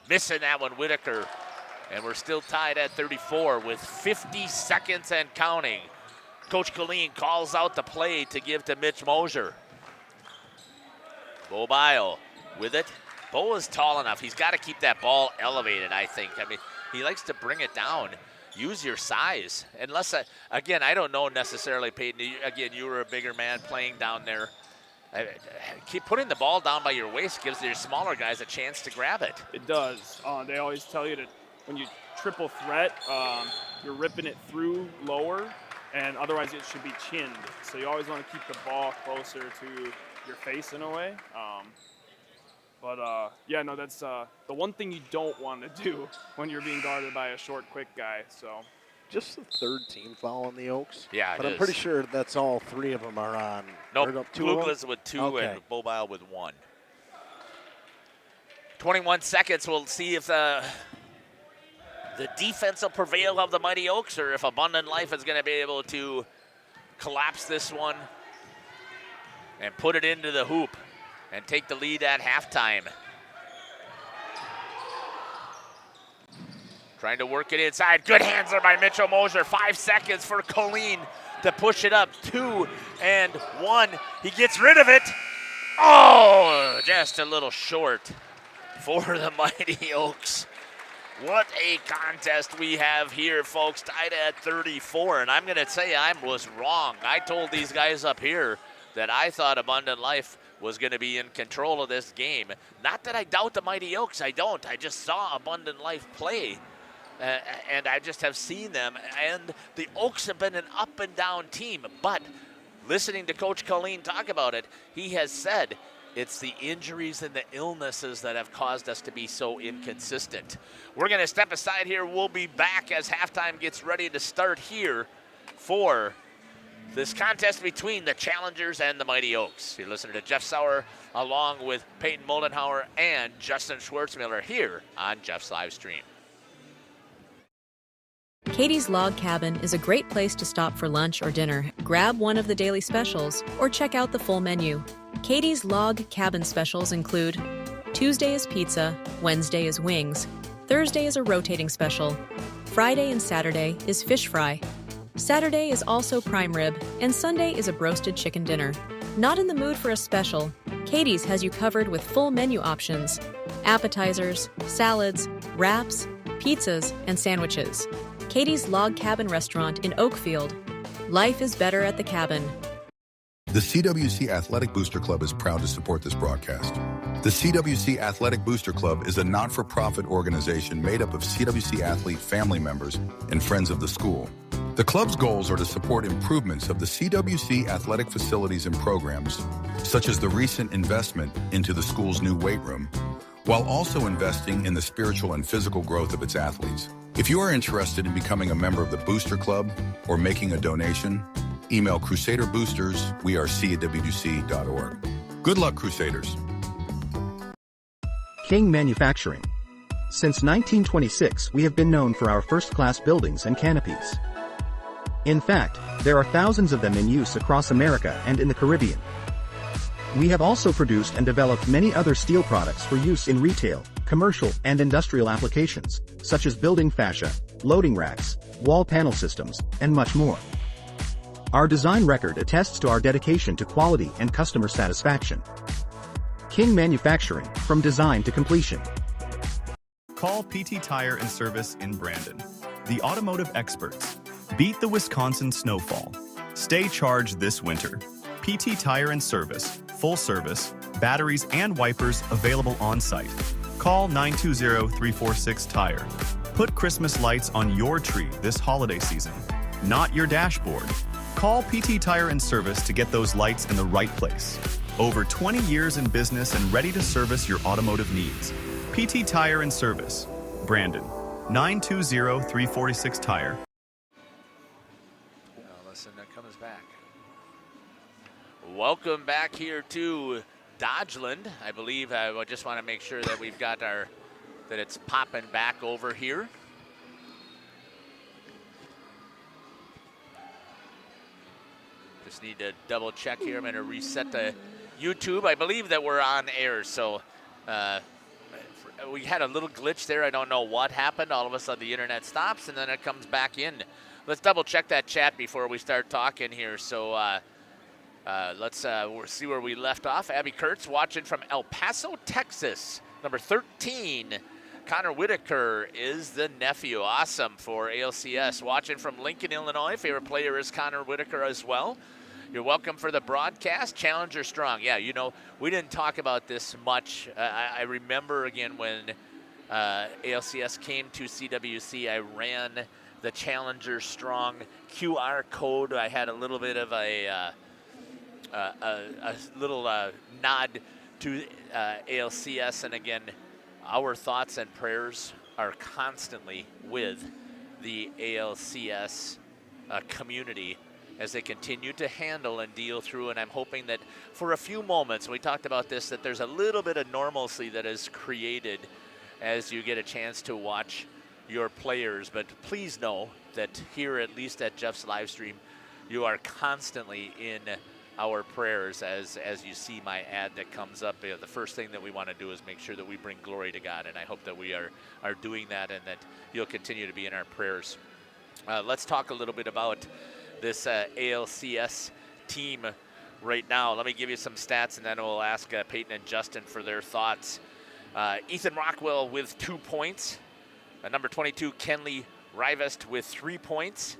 Missing that one, Whitaker. And we're still tied at 34 with 50 seconds and counting. Coach Colleen calls out the play to give to Mitch Mosier. Bobile with it. Bo is tall enough. He's got to keep that ball elevated, I think. I mean, he likes to bring it down. Use your size. Unless, again, I don't know necessarily, Peyton. Again, you were a bigger man playing down there. Keep putting the ball down by your waist gives your smaller guys a chance to grab it. It does. They always tell you to, when you triple threat, you're ripping it through lower, and otherwise it should be chinned. So you always want to keep the ball closer to your face in a way. Yeah, no, that's the one thing you don't want to do when you're being guarded by a short, quick guy. So, just the third team foul on the Oaks. Yeah, but I'm pretty sure that's all three of them are on. Nope, Glugla's with 2 and Bobile with 1. 21 seconds. We'll see if the defense will prevail of the Mighty Oaks, or if Abundant Life is going to be able to collapse this one and put it into the hoop and take the lead at halftime. Trying to work it inside. Good hands there by Mitchell Mosier. 5 seconds for Colleen to push it up. 2 and 1. He gets rid of it. Oh, just a little short for the Mighty Oaks. What a contest we have here, folks, tied at 34. And I'm going to say I was wrong. I told these guys up here that I thought Abundant Life was going to be in control of this game. Not that I doubt the Mighty Oaks. I don't. I just saw Abundant Life play. And I just have seen them. And the Oaks have been an up and down team. But listening to Coach Colleen talk about it, he has said it's the injuries and the illnesses that have caused us to be so inconsistent. We're going to step aside here. We'll be back as halftime gets ready to start here for this contest between the Challengers and the Mighty Oaks. You're listening to Jeff Sauer along with Peyton Moldenhauer and Justin Schwartzmiller here on Jeff's live stream. Katie's Log Cabin is a great place to stop for lunch or dinner, grab one of the daily specials, or check out the full menu. Katie's Log Cabin specials include Tuesday is pizza, Wednesday is wings, Thursday is a rotating special, Friday and Saturday is fish fry, Saturday is also prime rib, and Sunday is a broasted chicken dinner. Not in the mood for a special? Katie's has you covered with full menu options, appetizers, salads, wraps, pizzas, and sandwiches. Katie's Log Cabin Restaurant in Oakfield. Life is better at the cabin. The CWC Athletic Booster Club is proud to support this broadcast. The CWC Athletic Booster Club is a not-for-profit organization made up of CWC athlete family members and friends of the school. The club's goals are to support improvements of the CWC athletic facilities and programs, such as the recent investment into the school's new weight room, while also investing in the spiritual and physical growth of its athletes. If you are interested in becoming a member of the Booster Club or making a donation, email crusaderboosters@cwc.org. Good luck, Crusaders. King Manufacturing. Since 1926, we have been known for our first-class buildings and canopies. In fact, there are thousands of them in use across America and in the Caribbean. We have also produced and developed many other steel products for use in retail, commercial, and industrial applications, such as building fascia, loading racks, wall panel systems, and much more. Our design record attests to our dedication to quality and customer satisfaction. King Manufacturing, from design to completion. Call PT Tire and Service in Brandon. The automotive experts. Beat the Wisconsin snowfall. Stay charged this winter. PT Tire and Service, full service, batteries and wipers available on site. Call 920-346-TIRE. Put Christmas lights on your tree this holiday season, not your dashboard. Call PT Tire and Service to get those lights in the right place. Over 20 years in business and ready to service your automotive needs. PT Tire and Service, Brandon, 920-346-TIRE. Listen, that comes back. Welcome back here to Dodgeland. I believe I just want to make sure that we've got that it's popping back over here. Just need to double check here. I'm going to reset the YouTube. I believe that we're on air, so we had a little glitch there. I don't know what happened. All of a sudden the internet stops and then it comes back in. Let's double check that chat before we start talking here. So let's see where we left off. Abby Kurtz watching from El Paso, Texas. Number 13, Connor Whitaker is the nephew. Awesome for ALCS. Watching from Lincoln, Illinois. Favorite player is Connor Whitaker as well. You're welcome for the broadcast. Challenger strong. Yeah, you know, we didn't talk about this much. I remember, again, when ALCS came to CWC, I ran the Challenger strong QR code. I had a little bit of a little nod to ALCS. And again, our thoughts and prayers are constantly with the ALCS community as they continue to handle and deal through. And I'm hoping that for a few moments, we talked about this, that there's a little bit of normalcy that is created as you get a chance to watch your players. But please know that here, at least at Jeff's live stream, you are constantly in our prayers as you see my ad that comes up. The first thing that we want to do is make sure that we bring glory to God, and I hope that we are doing that and that you'll continue to be in our prayers. Let's talk a little bit about this ALCS team right now. Let me give you some stats, and then we'll ask Peyton and Justin for their thoughts. Ethan Rockwell with 2 points. Number 22, Kenley Rivest with 3 points.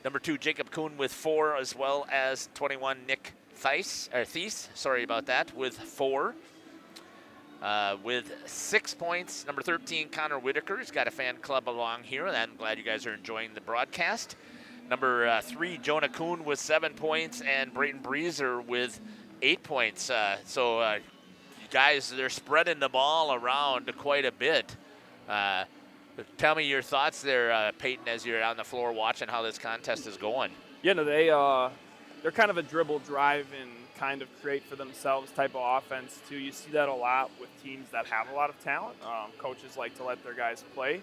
Number 2, Jacob Kuhn with 4, as well as 21, Nick Thies, sorry about that, with 4. With 6 points, number 13, Connor Whitaker. He's got a fan club along here, and I'm glad you guys are enjoying the broadcast. Number 3, Jonah Kuhn with 7 points, and Brayton Breezer with 8 points. So guys, they're spreading the ball around quite a bit. Tell me your thoughts there, Peyton, as you're on the floor watching how this contest is going. Yeah, no, they're kind of a dribble drive and kind of create for themselves type of offense too. You see that a lot with teams that have a lot of talent. Coaches like to let their guys play.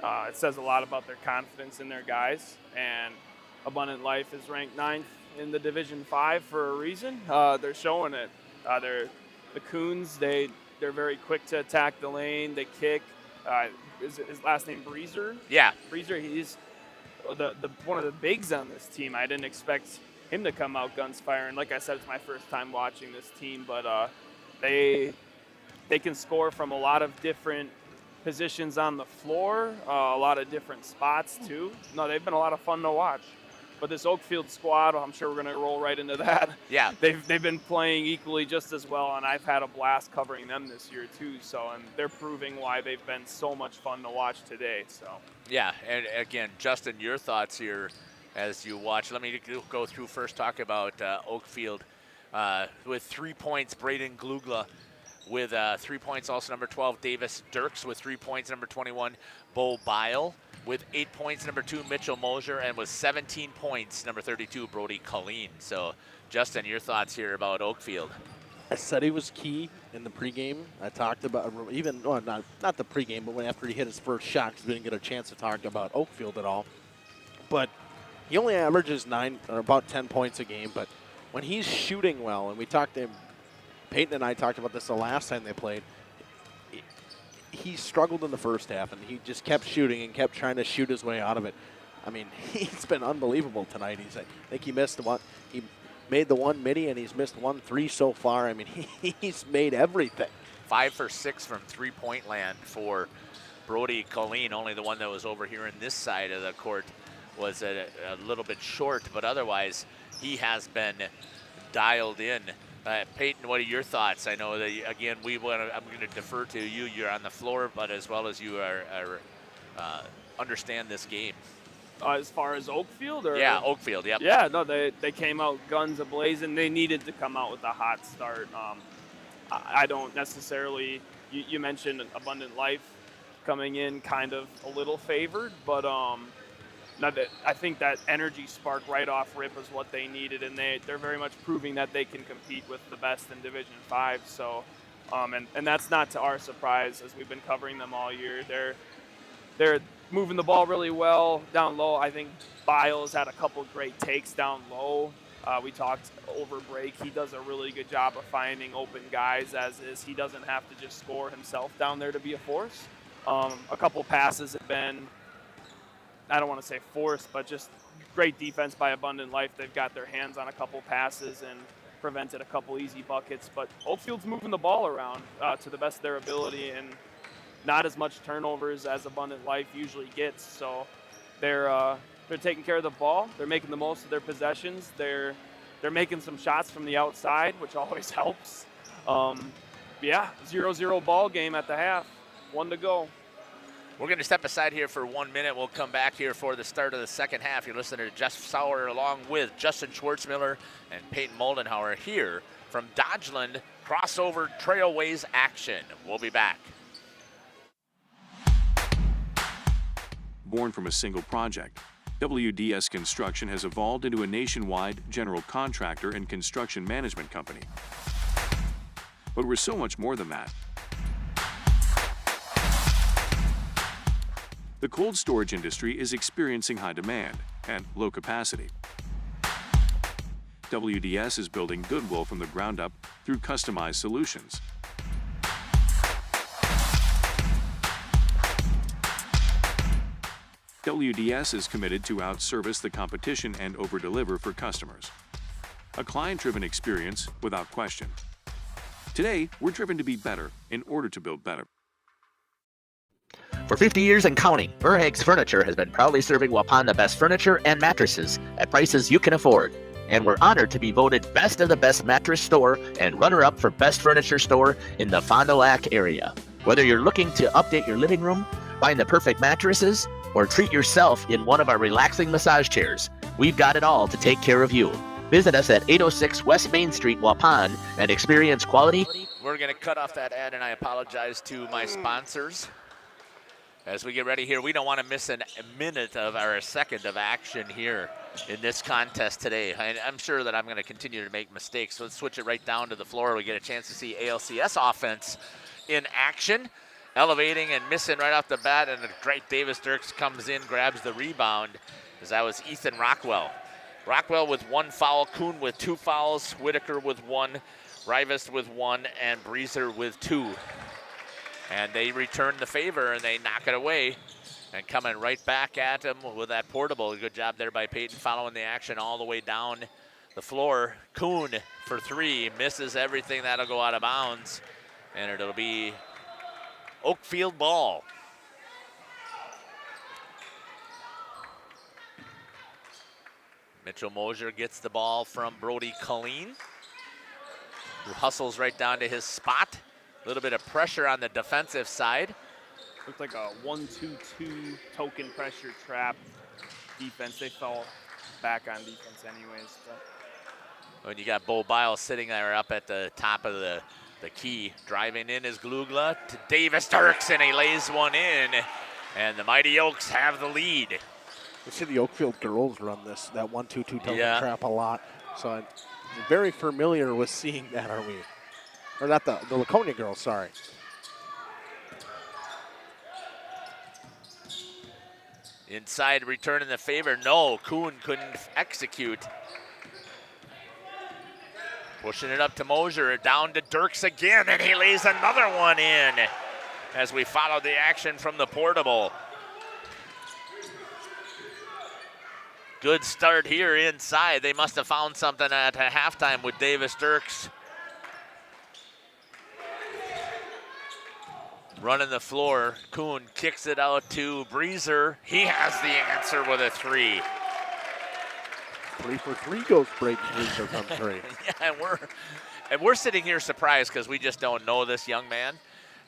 It says a lot about their confidence in their guys. And Abundant Life is ranked 9th in the Division 5 for a reason. They're showing it. The Coons, they're very quick to attack the lane. They kick. Is his last name Breezer? Yeah. Breezer, he's one of the bigs on this team. I didn't expect him to come out guns firing. Like I said, it's my first time watching this team, but they can score from a lot of different positions on the floor, a lot of different spots too. No, they've been a lot of fun to watch. But this Oakfield squad, I'm sure we're going to roll right into that. Yeah. They've been playing equally just as well, and I've had a blast covering them this year too. So, and they're proving why they've been so much fun to watch today. So. Yeah, and again, Justin, your thoughts here as you watch. Let me go through first, talk about Oakfield. With 3 points, Braden Glugla with 3 points. Also number 12, Davis Dirks with 3 points. Number 21, Bo Bile with 8 points. Number 2, Mitchell Mosier, and with 17 points, number 32, Brody Colleen. So, Justin, your thoughts here about Oakfield? I said he was key in the pregame. I talked about not the pregame, but when after he hit his first shot, because we didn't get a chance to talk about Oakfield at all. But he only averages 9 or about 10 points a game. But when he's shooting well, and we talked to him, Peyton and I talked about this the last time they played. He struggled in the first half, and he just kept shooting and kept trying to shoot his way out of it. I mean, he's been unbelievable tonight. I think he missed one. He made the one midi, and he's missed 1 3 so far. I mean, he's made everything. 5 for 6 from three-point land for Brody Colleen. Only the one that was over here in this side of the court was a little bit short, but otherwise he has been dialed in. Peyton, what are your thoughts? I know that, again, I'm going to defer to you. You're on the floor, but as well as you understand this game. As far as Oakfield? Or? Yeah, Oakfield, yep. Yeah, no, they came out guns a-blazing. They needed to come out with a hot start. I don't necessarily, you mentioned Abundant Life coming in kind of a little favored, but I think that energy spark right off rip is what they needed, and they're very much proving that they can compete with the best in Division 5. So, and that's not to our surprise, as we've been covering them all year. They're moving the ball really well down low. I think Biles had a couple great takes down low. We talked over break. He does a really good job of finding open guys, as is. He doesn't have to just score himself down there to be a force. A couple passes have been, I don't want to say forced, but just great defense by Abundant Life. They've got their hands on a couple passes and prevented a couple easy buckets. But Oakfield's moving the ball around to the best of their ability, and not as much turnovers as Abundant Life usually gets. So they're taking care of the ball. They're making the most of their possessions. They're making some shots from the outside, which always helps. 0-0 ball game at the half. 1 to go. We're going to step aside here for 1 minute. We'll come back here for the start of the second half. You're listening to Jeff Sauer along with Justin Schwartzmiller and Peyton Moldenhauer here from Dodgeland crossover Trailways action. We'll be back. Born from a single project, WDS Construction has evolved into a nationwide general contractor and construction management company. But we're so much more than that. The cold storage industry is experiencing high demand and low capacity. WDS is building goodwill from the ground up through customized solutions. WDS is committed to outservice the competition and overdeliver for customers. a client-driven experience without question. Today, we're driven to be better in order to build better. For 50 years and counting, Verhaeg's Furniture has been proudly serving Waupun the best furniture and mattresses at prices you can afford. And we're honored to be voted best of the best mattress store and runner-up for best furniture store in the Fond du Lac area. Whether you're looking to update your living room, find the perfect mattresses, or treat yourself in one of our relaxing massage chairs, we've got it all to take care of you. Visit us at 806 West Main Street, Waupun, and experience quality. We're going to cut off that ad, and I apologize to my sponsors. As we get ready here, we don't want to miss a minute of our second of action here in this contest today. I'm sure that I'm going to continue to make mistakes. So let's switch it right down to the floor. We get a chance to see ALCS offense in action, elevating and missing right off the bat. And the great Davis Dirks comes in, grabs the rebound, as that was Ethan Rockwell. Rockwell with 1 foul, Kuhn with 2 fouls, Whitaker with 1, Rivest with 1, and Breezer with 2. And they return the favor, and they knock it away. And coming right back at him with that portable. Good job there by Peyton, following the action all the way down the floor. Kuhn for 3, misses everything. That'll go out of bounds. And it'll be Oakfield ball. Mitchell Mosier gets the ball from Brody Colleen, who hustles right down to his spot. A little bit of pressure on the defensive side. Looked like a 1-2-2 token pressure trap defense. They fell back on defense anyways. But. When you got Bo Biles sitting there up at the top of the key. Driving in is Glugla to Davis Dirks, and he lays one in. And the Mighty Oaks have the lead. We see the Oakfield girls run that 1-2-2 token trap a lot. So I'm very familiar with seeing that, are we? Or not the Laconia girls, sorry. Inside, returning the favor. No, Kuhn couldn't execute. Pushing it up to Mosier, down to Dirks again, and he lays another one in as we follow the action from the portable. Good start here inside. They must have found something at halftime with Davis Dirks. Running the floor, Kuhn kicks it out to Breezer. He has the answer with a 3. 3 for 3 goes Breezer from 3. Yeah, and we're sitting here surprised because we just don't know this young man.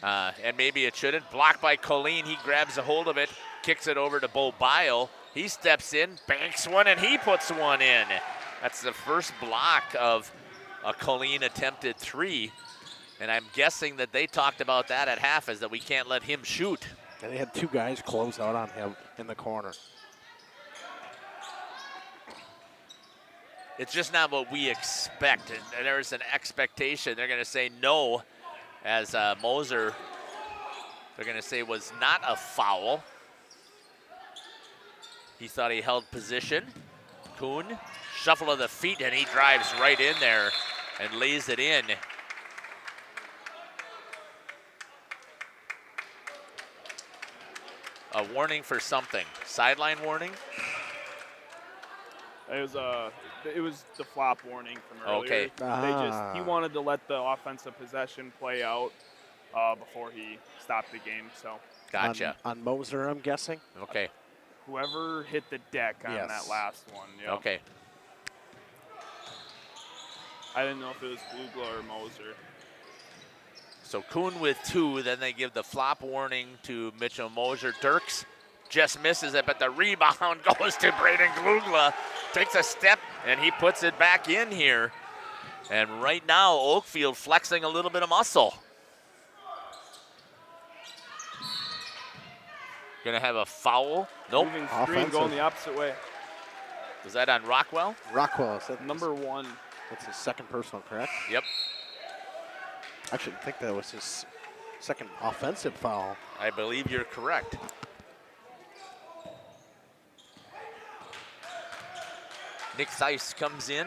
And maybe it shouldn't. Blocked by Colleen. He grabs a hold of it, kicks it over to Bo Bile. He steps in, banks one, and he puts one in. That's the first block of a Colleen attempted 3. And I'm guessing that they talked about that at half, is that we can't let him shoot. And they had 2 guys close out on him in the corner. It's just not what we expect. And there's an expectation. They're going to say no, as Moser, they're going to say was not a foul. He thought he held position. Kuhn, shuffle of the feet, and he drives right in there and lays it in. A warning for something. Sideline warning? It was the flop warning from earlier. Okay. He wanted to let the offensive possession play out before he stopped the game. So gotcha. On Moser, I'm guessing. Okay. Whoever hit the deck on that last one. Yep. Okay. I didn't know if it was Glugla or Moser. So Kuhn with 2, then they give the flop warning to Mitchell Mosier. Dirks just misses it, but the rebound goes to Braden Glugla. Takes a step, and he puts it back in here. And right now, Oakfield flexing a little bit of muscle. Gonna have a foul. Nope. Moving screen going the opposite way. Was that on Rockwell? Rockwell. Is that number 1? That's his second personal, correct? Yep. Actually, I think that was his second offensive foul. I believe you're correct. Nick Theis comes in.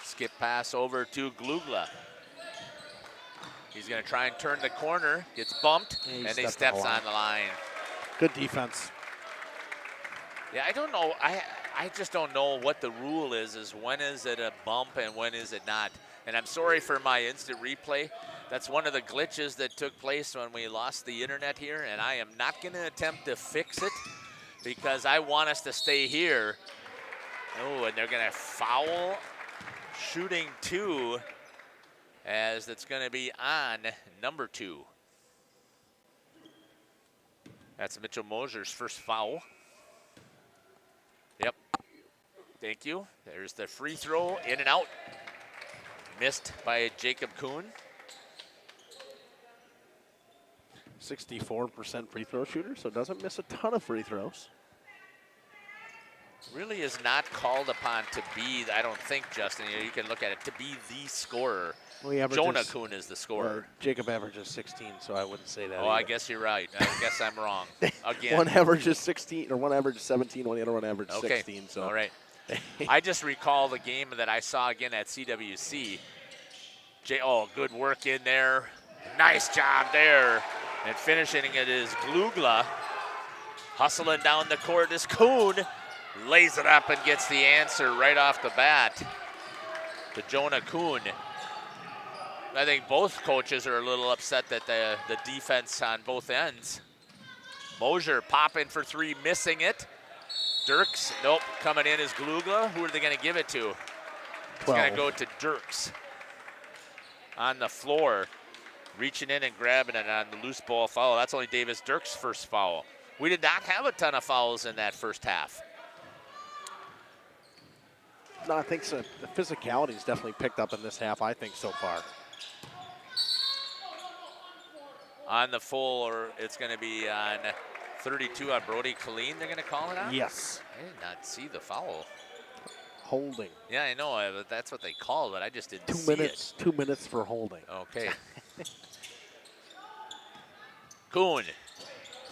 Skip pass over to Glugla. He's going to try and turn the corner, gets bumped, and he steps on the line. Good defense. Yeah, I don't know. I just don't know what the rule is when is it a bump and when is it not. And I'm sorry for my instant replay. That's one of the glitches that took place when we lost the internet here, and I am not going to attempt to fix it because I want us to stay here. Oh, and they're going to foul shooting 2 as it's going to be on number 2. That's Mitchell Moser's first foul. Yep. Thank you. There's the free throw, in and out. Missed by Jacob Kuhn. 64% free throw shooter, so doesn't miss a ton of free throws. Really is not called upon to be, I don't think, Justin, you can look at it, to be the scorer. Well, Jonah Kuhn is the scorer. Jacob averages 16, so I wouldn't say that. Oh, I guess you're right. I guess I'm wrong. Again. One averages 16, or one averages 17, the other one averages 16. So. All right. I just recall the game that I saw again at CWC. Good work in there. Nice job there. And finishing it is Glugla. Hustling down the court is Kuhn. Lays it up and gets the answer right off the bat to Jonah Kuhn. I think both coaches are a little upset that the defense on both ends. Mosier popping for 3, missing it. Dirks, nope, coming in is Glugla. Who are they going to give it to? It's going to go to Dirks. On the floor, reaching in and grabbing it on the loose ball foul. That's only Davis Dirks' first foul. We did not have a ton of fouls in that first half. No, I think so. The physicality's definitely picked up in this half, I think, so far. On the full, or it's going to be on 32 on Brody Colleen, they're going to call it on? Yes. I did not see the foul. Holding. Yeah, I know. But that's what they called it. I just didn't see 2 minutes. it. 2 minutes for holding. Okay. Kuhn,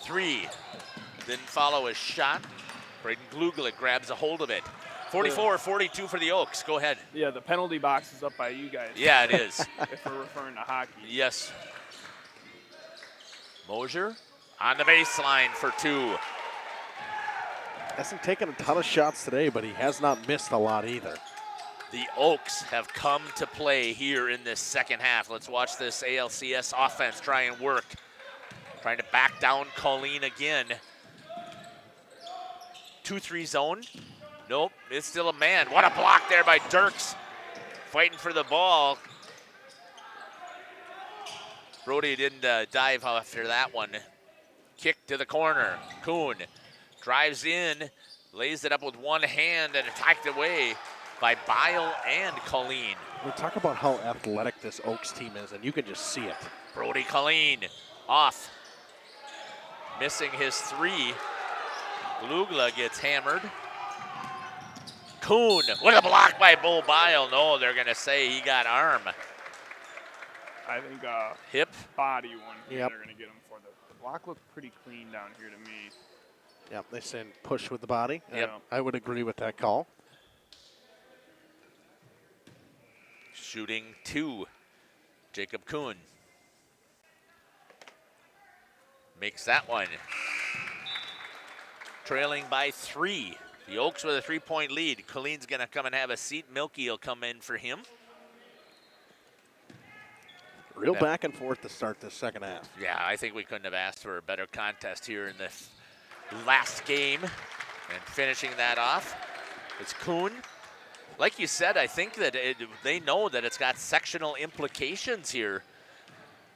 3. Didn't follow his shot. Braden Glugla grabs a hold of it. 44-42 for the Oaks. Go ahead. Yeah, the penalty box is up by you guys. Yeah, it is. If we're referring to hockey. Yes. Mosier on the baseline for 2. Hasn't taken a ton of shots today, but he has not missed a lot either. The Oaks have come to play here in this second half. Let's watch this ALCS offense try and work. Trying to back down Colleen again. 2-3 zone. Nope, it's still a man. What a block there by Dirks. Fighting for the ball. Brody didn't dive after that one. Kick to the corner. Kuhn drives in, lays it up with one hand and attacked away by Bile and Colleen. We talk about how athletic this Oaks team is, and you can just see it. Brody Colleen off. Missing his 3. Glugla gets hammered. Kuhn, what a block by Bull Bile. No, they're going to say he got arm. I think hip body one. Yep. They're going to get him for the block. Looked pretty clean down here to me. Yep, they said push with the body. Yep. I would agree with that call. Shooting 2, Jacob Kuhn. Makes that one. Trailing by 3. The Oaks with a 3-point lead. Colleen's going to come and have a seat. Milky will come in for him. Real back and forth to start this second half. Yeah, I think we couldn't have asked for a better contest here in this last game. And finishing that off, it's Kuhn. Like you said, I think that they know that it's got sectional implications here.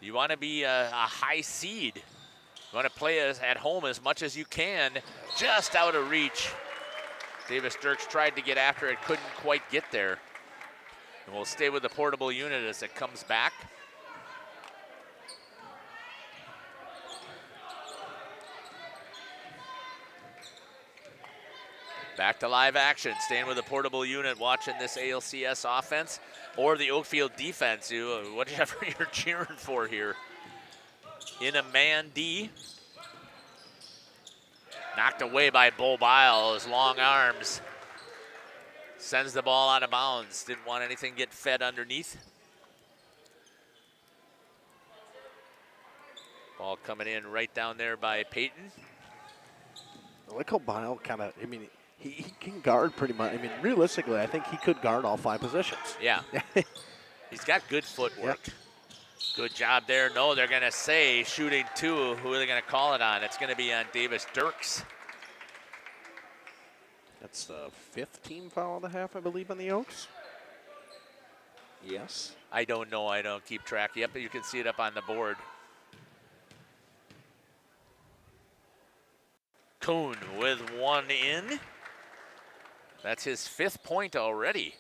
You want to be a high seed. You want to play at home as much as you can, just out of reach. Davis Dirks tried to get after it, couldn't quite get there. And we'll stay with the portable unit as it comes back. Back to live action, staying with the portable unit, watching this ALCS offense or the Oakfield defense, whatever you're cheering for here. In a man D. Knocked away by Bull Bile, his long arms. Sends the ball out of bounds. Didn't want anything get fed underneath. Ball coming in right down there by Peyton. Look how Bile kind of, he can guard pretty much. Realistically, I think he could guard all 5 positions. Yeah. He's got good footwork. Yep. Good job there. No, they're going to say shooting 2. Who are they going to call it on? It's going to be on Davis Dirks. That's the 5th team foul of the half, I believe, on the Oaks. Yes. I don't know. I don't keep track. Yep, but you can see it up on the board. Kuhn with 1 in. That's his 5th point already.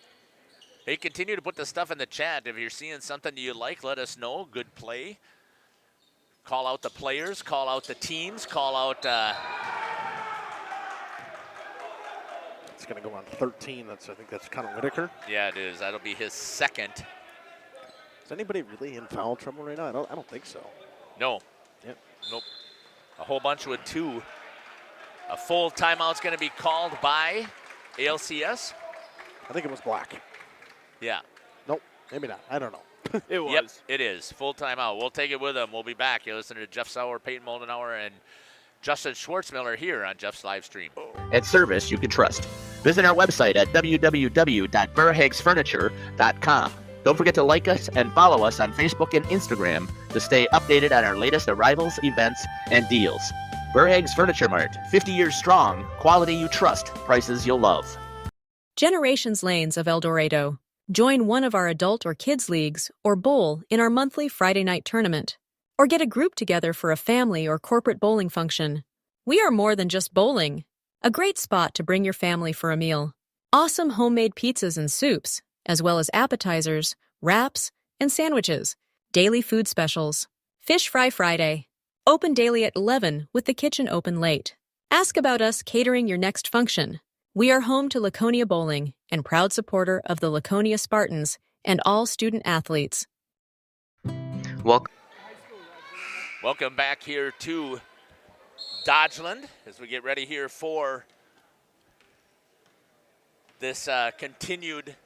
Hey, continue to put the stuff in the chat. If you're seeing something you like, let us know. Good play. Call out the players, call out the teams, call out... It's going to go on 13. I think that's Connor Whitaker. Yeah, it is. That'll be his 2nd. Is anybody really in foul trouble right now? I don't think so. No. Yep. Nope. A whole bunch with 2. A full timeout's going to be called by ALCS. I think it was Black. Yeah. Nope, maybe not. I don't know. It was. Yep, it is. Full timeout. We'll take it with them. We'll be back. You're listening to Jeff Sauer, Peyton Moldenauer, and Justin Schwartzmiller here on Jeff's live stream. And service you can trust. Visit our website at www.burhagsfurniture.com. Don't forget to like us and follow us on Facebook and Instagram to stay updated on our latest arrivals, events, and deals. Burhags Furniture Mart, 50 years strong, quality you trust, prices you'll love. Generations Lanes of El Dorado. Join one of our adult or kids leagues or bowl in our monthly Friday night tournament. Or get a group together for a family or corporate bowling function. We are more than just bowling. A great spot to bring your family for a meal. Awesome homemade pizzas and soups, as well as appetizers, wraps, and sandwiches. Daily food specials. Fish Fry Friday. Open daily at 11 with the kitchen open late. Ask about us catering your next function. We are home to Laconia Bowling and proud supporter of the Laconia Spartans and all student athletes. Welcome back here to Dodgeland as we get ready here for this continued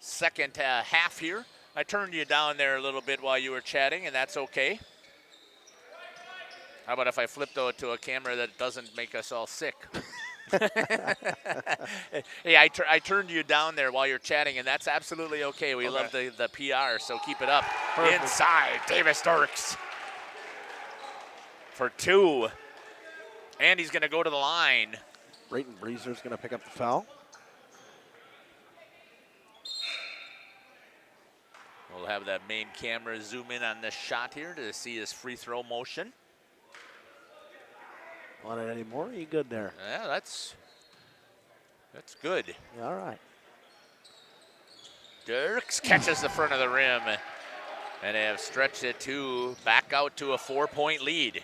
second half here. I turned you down there a little bit while you were chatting, and that's okay. How about if I flip though to a camera that doesn't make us all sick? Hey, I turned you down there while you're chatting, and that's absolutely okay. We love the PR, so keep it up. Perfect. Inside, Davis Dirks for 2. And he's going to go to the line. Brayton Breezer's going to pick up the foul. We'll have that main camera zoom in on this shot here to see his free throw motion. Want it anymore? Are you good there? Yeah, that's good. Yeah, all right. Dirks catches the front of the rim, and they have stretched it back out to a 4-point lead.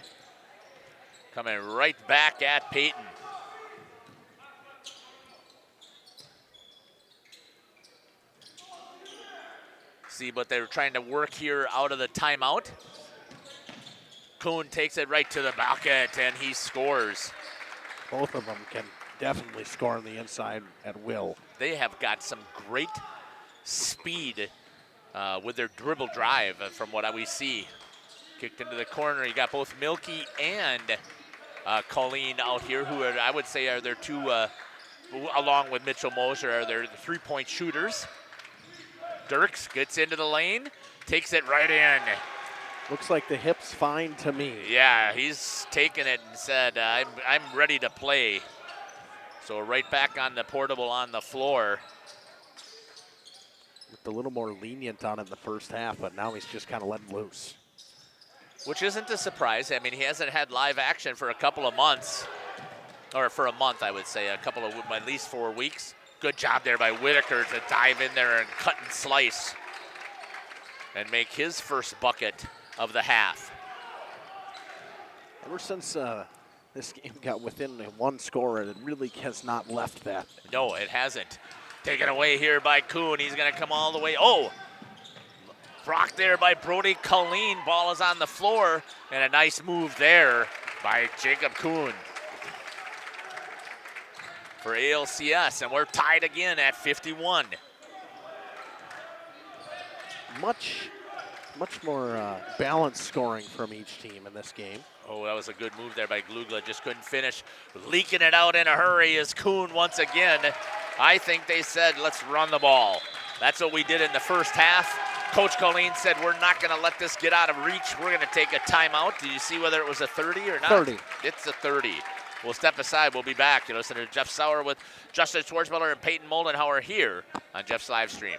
Coming right back at Peyton. See, but they're trying to work here out of the timeout. Kuhn takes it right to the bucket, and he scores. Both of them can definitely score on the inside at will. They have got some great speed with their dribble drive from what we see. Kicked into the corner. You got both Milky and Colleen out here, who are, I would say are their 2, along with Mitchell Moser, are their 3-point shooters. Dirks gets into the lane, takes it right in. Looks like the hip's fine to me. Yeah, he's taken it and said, I'm ready to play. So right back on the portable on the floor. Looked a little more lenient on it in the first half, but now he's just kind of letting loose. Which isn't a surprise. I mean, he hasn't had live action for a couple of months. Or for a month, I would say, at least 4 weeks. Good job there by Whitaker to dive in there and cut and slice and make his first bucket of the half. Ever since this game got within 1 score, it really has not left that. No, it hasn't. Taken away here by Kuhn. He's going to come all the way. Oh! Blocked there by Brody Colleen. Ball is on the floor, and a nice move there by Jacob Kuhn for ALCS, and we're tied again at 51. Much much more balanced scoring from each team in this game. Oh, that was a good move there by Glugla. Just couldn't finish. Leaking it out in a hurry is Kuhn once again. I think they said, let's run the ball. That's what we did in the first half. Coach Colleen said, we're not going to let this get out of reach. We're going to take a timeout. Did you see whether it was a 30 or not? 30. It's a 30. We'll step aside. We'll be back. You listen to Jeff Sauer with Justin Schwartzmiller and Peyton Moldenhauer here on Jeff's live stream.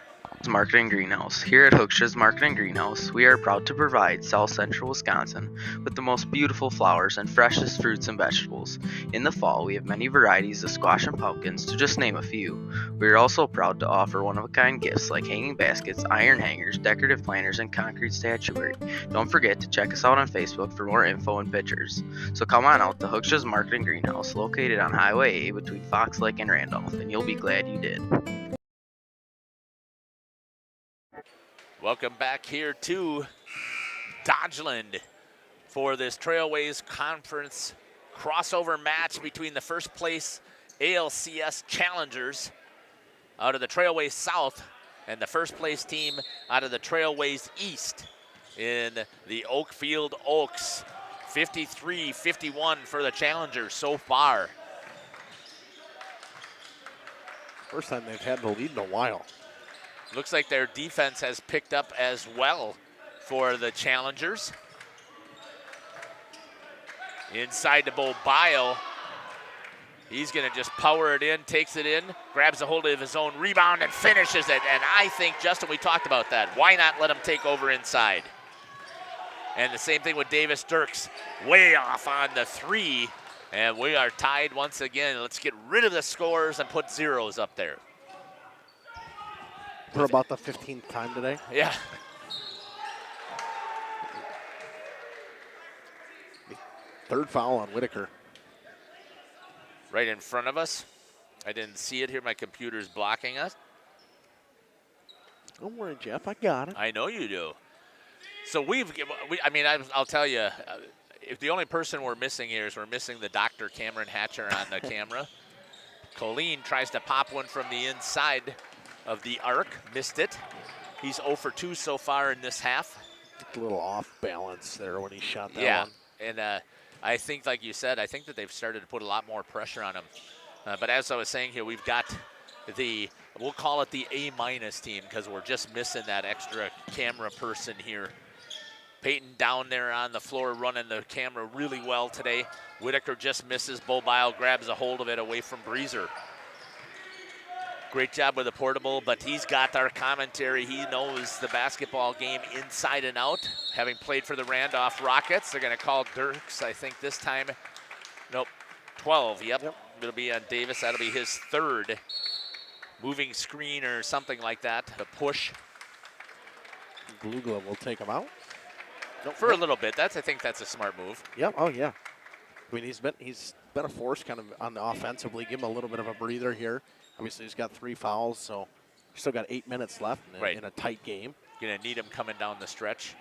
Marketing Greenhouse. Here at Hooksha's Marketing Greenhouse, we are proud to provide South Central Wisconsin with the most beautiful flowers and freshest fruits and vegetables. In the fall, we have many varieties of squash and pumpkins, to just name a few. We are also proud to offer one-of-a-kind gifts like hanging baskets, iron hangers, decorative planters, and concrete statuary. Don't forget to check us out on Facebook for more info and pictures. So come on out to Hooksha's Marketing Greenhouse, located on Highway A between Fox Lake and Randolph, and you'll be glad you did. Welcome back here to Dodgeland for this Trailways Conference crossover match between the first place ALCS challengers out of the Trailways South and the first place team out of the Trailways East in the Oakfield Oaks. 53-51 for the challengers so far. First time they've had the lead in a while. Looks like their defense has picked up as well for the challengers. Inside to Bo Bio. He's going to just power it in, takes it in, grabs a hold of his own rebound and finishes it. And I think, Justin, we talked about that. Why not let him take over inside? And the same thing with Davis Dirks. Way off on the three. And we are tied once again. Let's get rid of the scores and put zeros up there. For about the 15th time today. Yeah. Third foul on Whitaker. Right in front of us. I didn't see it here. My computer's blocking us. Don't worry, Jeff. I got it. I know you do. So I'll tell you, if the only person we're missing here is we're missing the Dr. Cameron Hatcher on the camera. Colleen tries to pop one from the inside of the arc, missed it. He's 0 for 2 so far in this half. A little off balance there when he shot that one. And I think, like you said, I think that they've started to put a lot more pressure on him. But as I was saying here, we've got we'll call it the A- team because we're just missing that extra camera person here. Peyton down there on the floor running the camera really well today. Whitaker just misses. Bo Bile grabs a hold of it away from Breezer. Great job with the portable, but he's got our commentary. He knows the basketball game inside and out. Having played for the Randolph Rockets, they're going to call Dirks, I think this time. Nope, 12, yep. It'll be on Davis. That'll be his third moving screen or something like that, a push. Glugla will take him out. Nope, for a little bit. I think that's a smart move. Yep, oh yeah. I mean, he's been a force kind of on the offensively. Give him a little bit of a breather here. Obviously, he's got 3 fouls, so still got 8 minutes left in a tight game. You're going to need him coming down the stretch.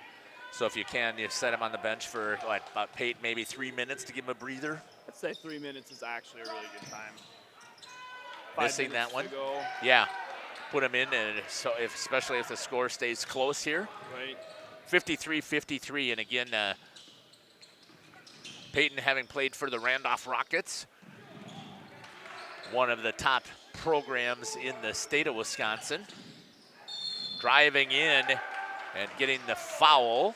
So if you can, you set him on the bench for, about Peyton, maybe 3 minutes to give him a breather? I'd say 3 minutes is actually a really good time. Missing that one? Yeah. Put him in, and so especially if the score stays close here. Right. 53-53, and again, Peyton having played for the Randolph Rockets, one of the top programs in the state of Wisconsin. Driving in and getting the foul.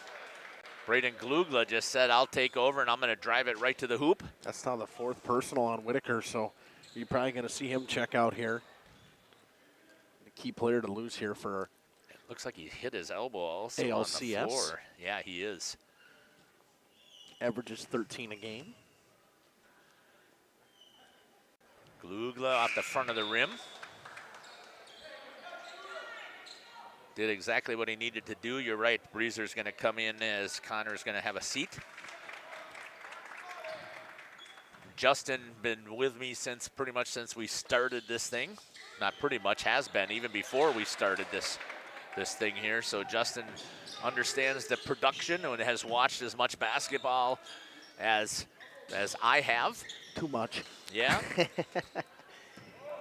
Braden Glugla just said, I'll take over and I'm going to drive it right to the hoop. That's now the 4th personal on Whitaker, so you're probably going to see him check out here. The key player to lose here for... It looks like he hit his elbow also ALCS. on the floor. Yeah, he is. Averages 13 a game. Glugla off the front of the rim. Did exactly what he needed to do. You're right, Breezer's going to come in as Connor's going to have a seat. Justin been with me pretty much since we started this thing. Not pretty much, has been even before we started this thing here. So Justin understands the production and has watched as much basketball as I have. Too much. Yeah.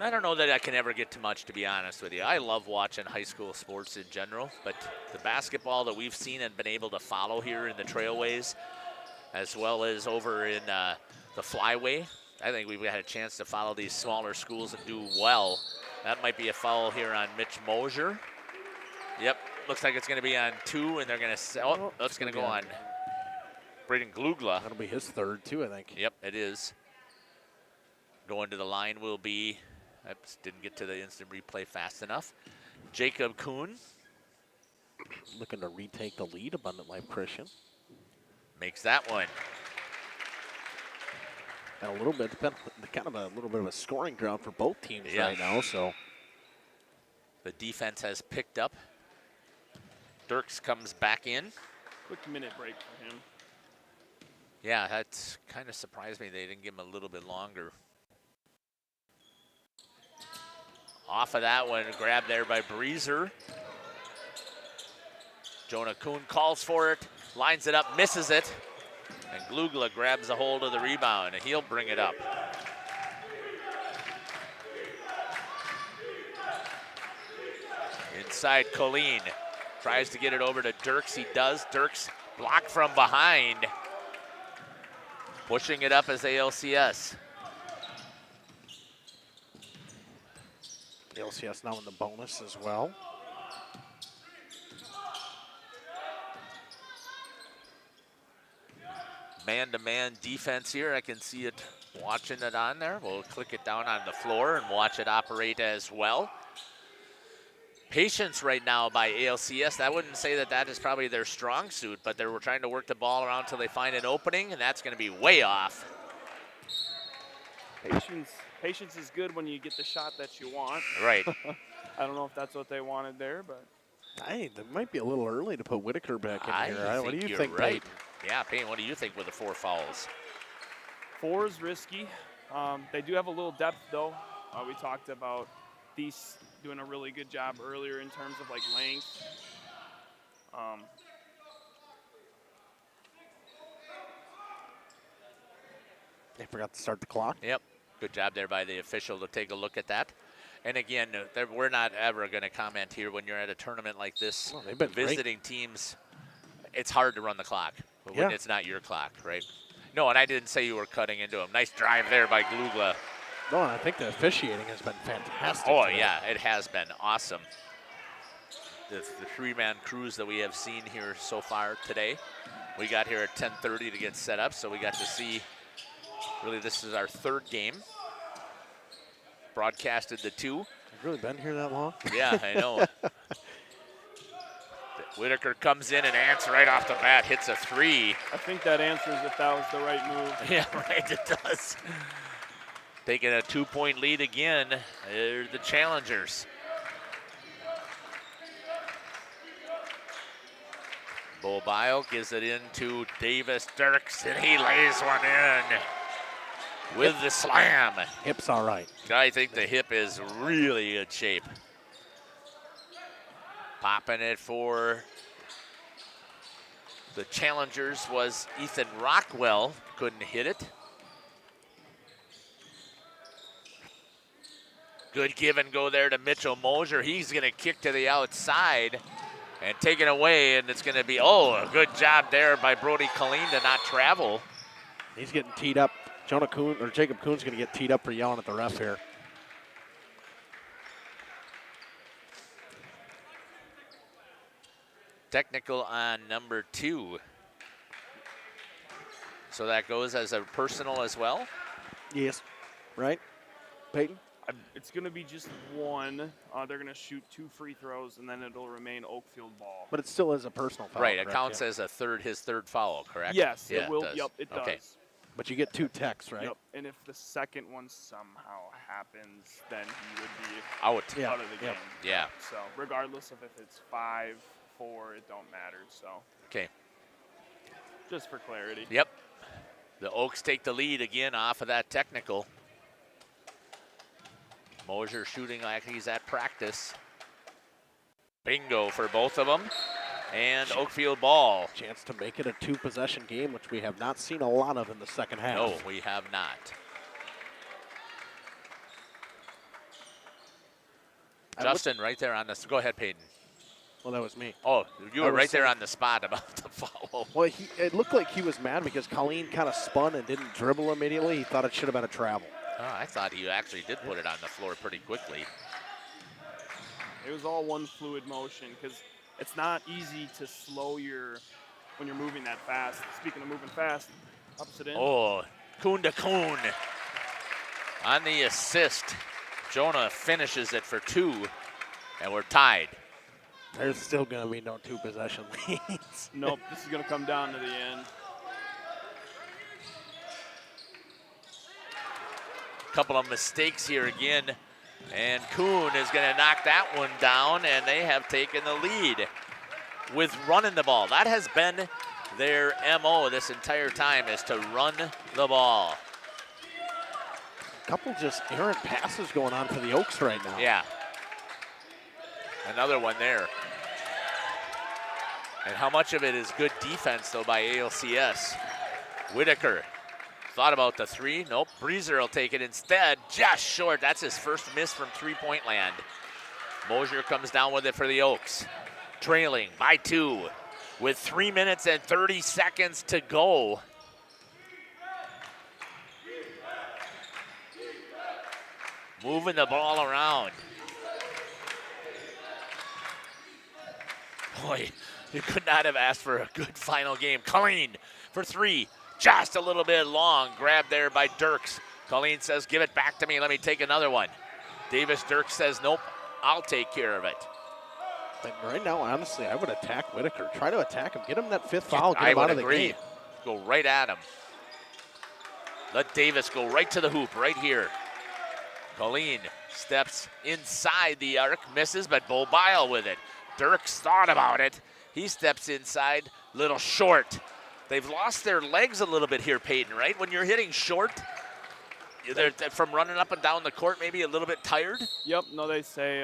I don't know that I can ever get too much, to be honest with you. I love watching high school sports in general, but the basketball that we've seen and been able to follow here in the Trailways, as well as over in the Flyway, I think we've had a chance to follow these smaller schools and do well. That might be a foul here on Mitch Mosier. Yep, looks like it's going to be on 2, and they're going to, oh, that's going to go on Braden Glugla. That'll be his third, too, I think. Yep, it is. Going to the line will be, oops, didn't get to the instant replay fast enough, Jacob Kuhn. Looking to retake the lead, Abundant Life Christian. Makes that one. And a little bit, kind of a little bit of a scoring ground for both teams right now, so. The defense has picked up. Dirks comes back in. Quick minute break for him. Yeah, that's kind of surprised me they didn't give him a little bit longer. Off of that one, grabbed there by Breezer. Jonah Kuhn calls for it, lines it up, misses it, and Glugla grabs a hold of the rebound, and he'll bring it up. Inside, Colleen tries to get it over to Dirks. He does. Dirks blocked from behind. Pushing it up as ALCS. ALCS now in the bonus as well. Man-to-man defense here. I can see it watching it on there. We'll click it down on the floor and watch it operate as well. Patience right now by ALCS. I wouldn't say that that is probably their strong suit, but they were trying to work the ball around until they find an opening, and that's going to be way off. Patience is good when you get the shot that you want. Right. I don't know if that's what they wanted there, but. Hey, that might be a little early to put Whitaker back in here. What do you you're think, right. Peyton? Yeah, Peyton, what do you think with the 4 fouls? 4 is risky. They do have a little depth, though. We talked about these doing a really good job earlier in terms of like length. They forgot to start the clock. Yep. Good job there by the official to take a look at that. And again, we're not ever going to comment here when you're at a tournament like this. Well, they've been visiting teams, it's hard to run the clock when Yeah. it's not your clock, right? No, and I didn't say you were cutting into him. Nice drive there by Glugla. No, and I think the officiating has been fantastic. Oh, today. yeah, it has been awesome. The 3-man crews that we have seen here so far today. We got here at 10:30 to get set up, so we got to see, really this is our 3rd game. Broadcasted the 2. You've really been here that long? Yeah, I know. Whitaker comes in and Ants right off the bat hits a 3. I think that answers if that was the right move. Yeah, right, it does. Taking a 2-point lead again. They're the challengers. Bo Bile gives it in to Davis Dirks, and he lays one in with the slam. Hip's all right. I think the hip is really good shape. Popping it for the challengers was Ethan Rockwell. Couldn't hit it. Good give and go there to Mitchell Mosier. He's going to kick to the outside and take it away, and it's going to be, a good job there by Brody Colleen to not travel. He's getting teed up. Jacob Kuhn's going to get teed up for yelling at the ref here. Technical on number 2. So that goes as a personal as well? Yes. Right? Peyton? It's going to be just 1. They're going to shoot 2 free throws, and then it'll remain Oakfield ball. But it still is a personal foul. Right, it correct? counts as his third foul, correct? Yes, yeah, it will. does. Yep, it does. Okay. But you get 2 techs, right? Yep. And if the second one somehow happens, then he would be out of the game. Yeah. So regardless of if it's 5, 4, it don't matter. So. Okay. Just for clarity. Yep. The Oaks take the lead again off of that technical. Mosier shooting like he's at practice. Bingo for both of them. And Oakfield ball. Chance to make it a 2-possession game, which we have not seen a lot of in the second half. No, we have not. Justin, right there on this. Go ahead, Peyton. Well, that was me. Oh, you were was right there saying- on the spot about the foul. Well, it looked like he was mad because Colleen kind of spun and didn't dribble immediately. He thought it should have been a travel. Oh, I thought he actually did put it on the floor pretty quickly. It was all one fluid motion because it's not easy to slow when you're moving that fast. Speaking of moving fast, opposite end. Oh, Kuhn to Kuhn. On the assist, Jonah finishes it for 2, and we're tied. There's still going to be no 2 possession leads. Nope, this is going to come down to the end. Couple of mistakes here again, and Kuhn is going to knock that one down, and they have taken the lead with running the ball. That has been their MO this entire time, is to run the ball. Couple just errant passes going on for the Oaks right now. Yeah. Another one there. And how much of it is good defense, though, by ALCS? Whitaker thought about the 3. Nope. Breezer will take it instead. Just short. That's his first miss from three-point land. Mosier comes down with it for the Oaks. Trailing by 2 with 3 minutes and 30 seconds to go. Moving the ball around. Boy, you could not have asked for a good final game. Colleen for 3, just a little bit long. Grabbed there by Dirks. Colleen says, give it back to me. Let me take another one. Davis Dirks says, nope, I'll take care of it. But right now, honestly, I would attack Whitaker. Try to attack him. Get him that 5th foul. Get him I out would of the agree. game. Go right at him. Let Davis go right to the hoop right here. Colleen steps inside the arc, misses, but Bo Bile with it. Dirks thought about it. He steps inside, little short. They've lost their legs a little bit here, Peyton, right? When you're hitting short, they're from running up and down the court, maybe a little bit tired? Yep, no, they say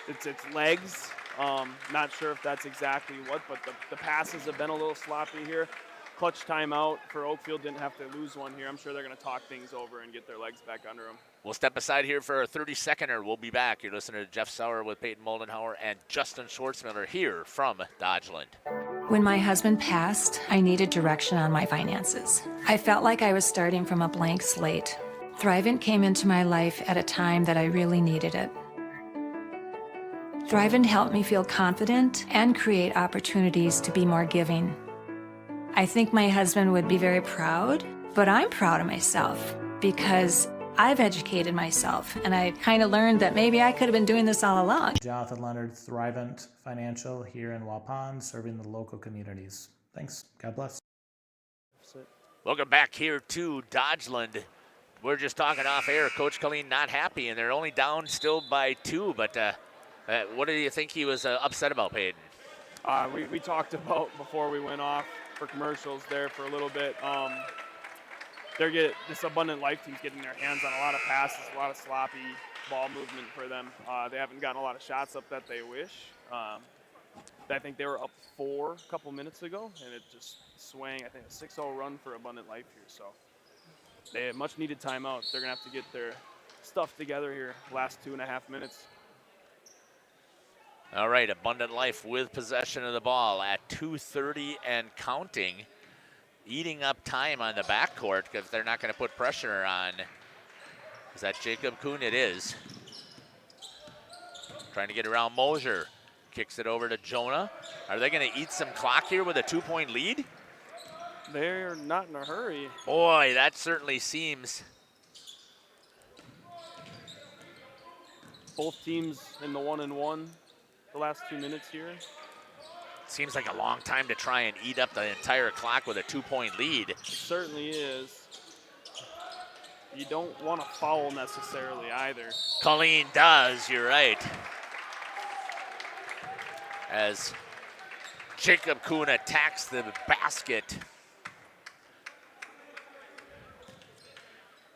it's legs. Not sure if that's exactly what, but the passes have been a little sloppy here. Clutch timeout for Oakfield, didn't have to lose one here. I'm sure they're going to talk things over and get their legs back under them. We'll step aside here for a 30-seconder. We'll be back. You're listening to Jeff Sauer with Peyton Moldenhauer and Justin Schwartzmiller here from Dodgeland. When my husband passed, I needed direction on my finances. I felt like I was starting from a blank slate. Thrivent came into my life at a time that I really needed it. Thrivent helped me feel confident and create opportunities to be more giving. I think my husband would be very proud, but I'm proud of myself because I've educated myself and I kind of learned that maybe I could have been doing this all along. Jonathan Leonard, Thrivent Financial here in Waupun, serving the local communities. Thanks. God bless. Welcome back here to Dodgeland. We're just talking off air. Coach Colleen not happy, and they're only down still by 2. But what do you think he was upset about, Peyton? We talked about before we went off for commercials there for a little bit. This Abundant Life team's getting their hands on a lot of passes, a lot of sloppy ball movement for them. They haven't gotten a lot of shots up that they wish. I think they were up 4 a couple minutes ago, and it just swang. I think a 6-0 run for Abundant Life here. So they have much needed timeout. They're gonna have to get their stuff together here last 2.5 minutes. All right, Abundant Life with possession of the ball at 2:30 and counting, eating up time on the backcourt because they're not going to put pressure on. Is that Jacob Kuhn? It is. Trying to get around Mosier. Kicks it over to Jonah. Are they going to eat some clock here with a 2-point lead? They're not in a hurry. Boy, that certainly seems. Both teams in the 1-and-1 the last 2 minutes here. Seems like a long time to try and eat up the entire clock with a 2-point lead. It certainly is. You don't want to foul necessarily either. Colleen does, you're right. As Jacob Kuhn attacks the basket.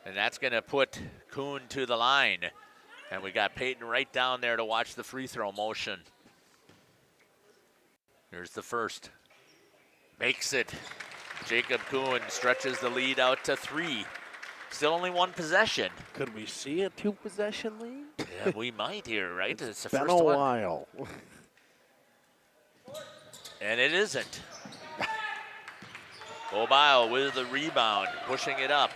And that's going to put Kuhn to the line. And we got Peyton right down there to watch the free throw motion. Here's the first. Makes it. Jacob Kuhn stretches the lead out to 3. Still only 1 possession. Could we see a 2-possession lead? Yeah, we might here, right? It's the Been first a one. while. And it isn't. Mobile with the rebound, pushing it up.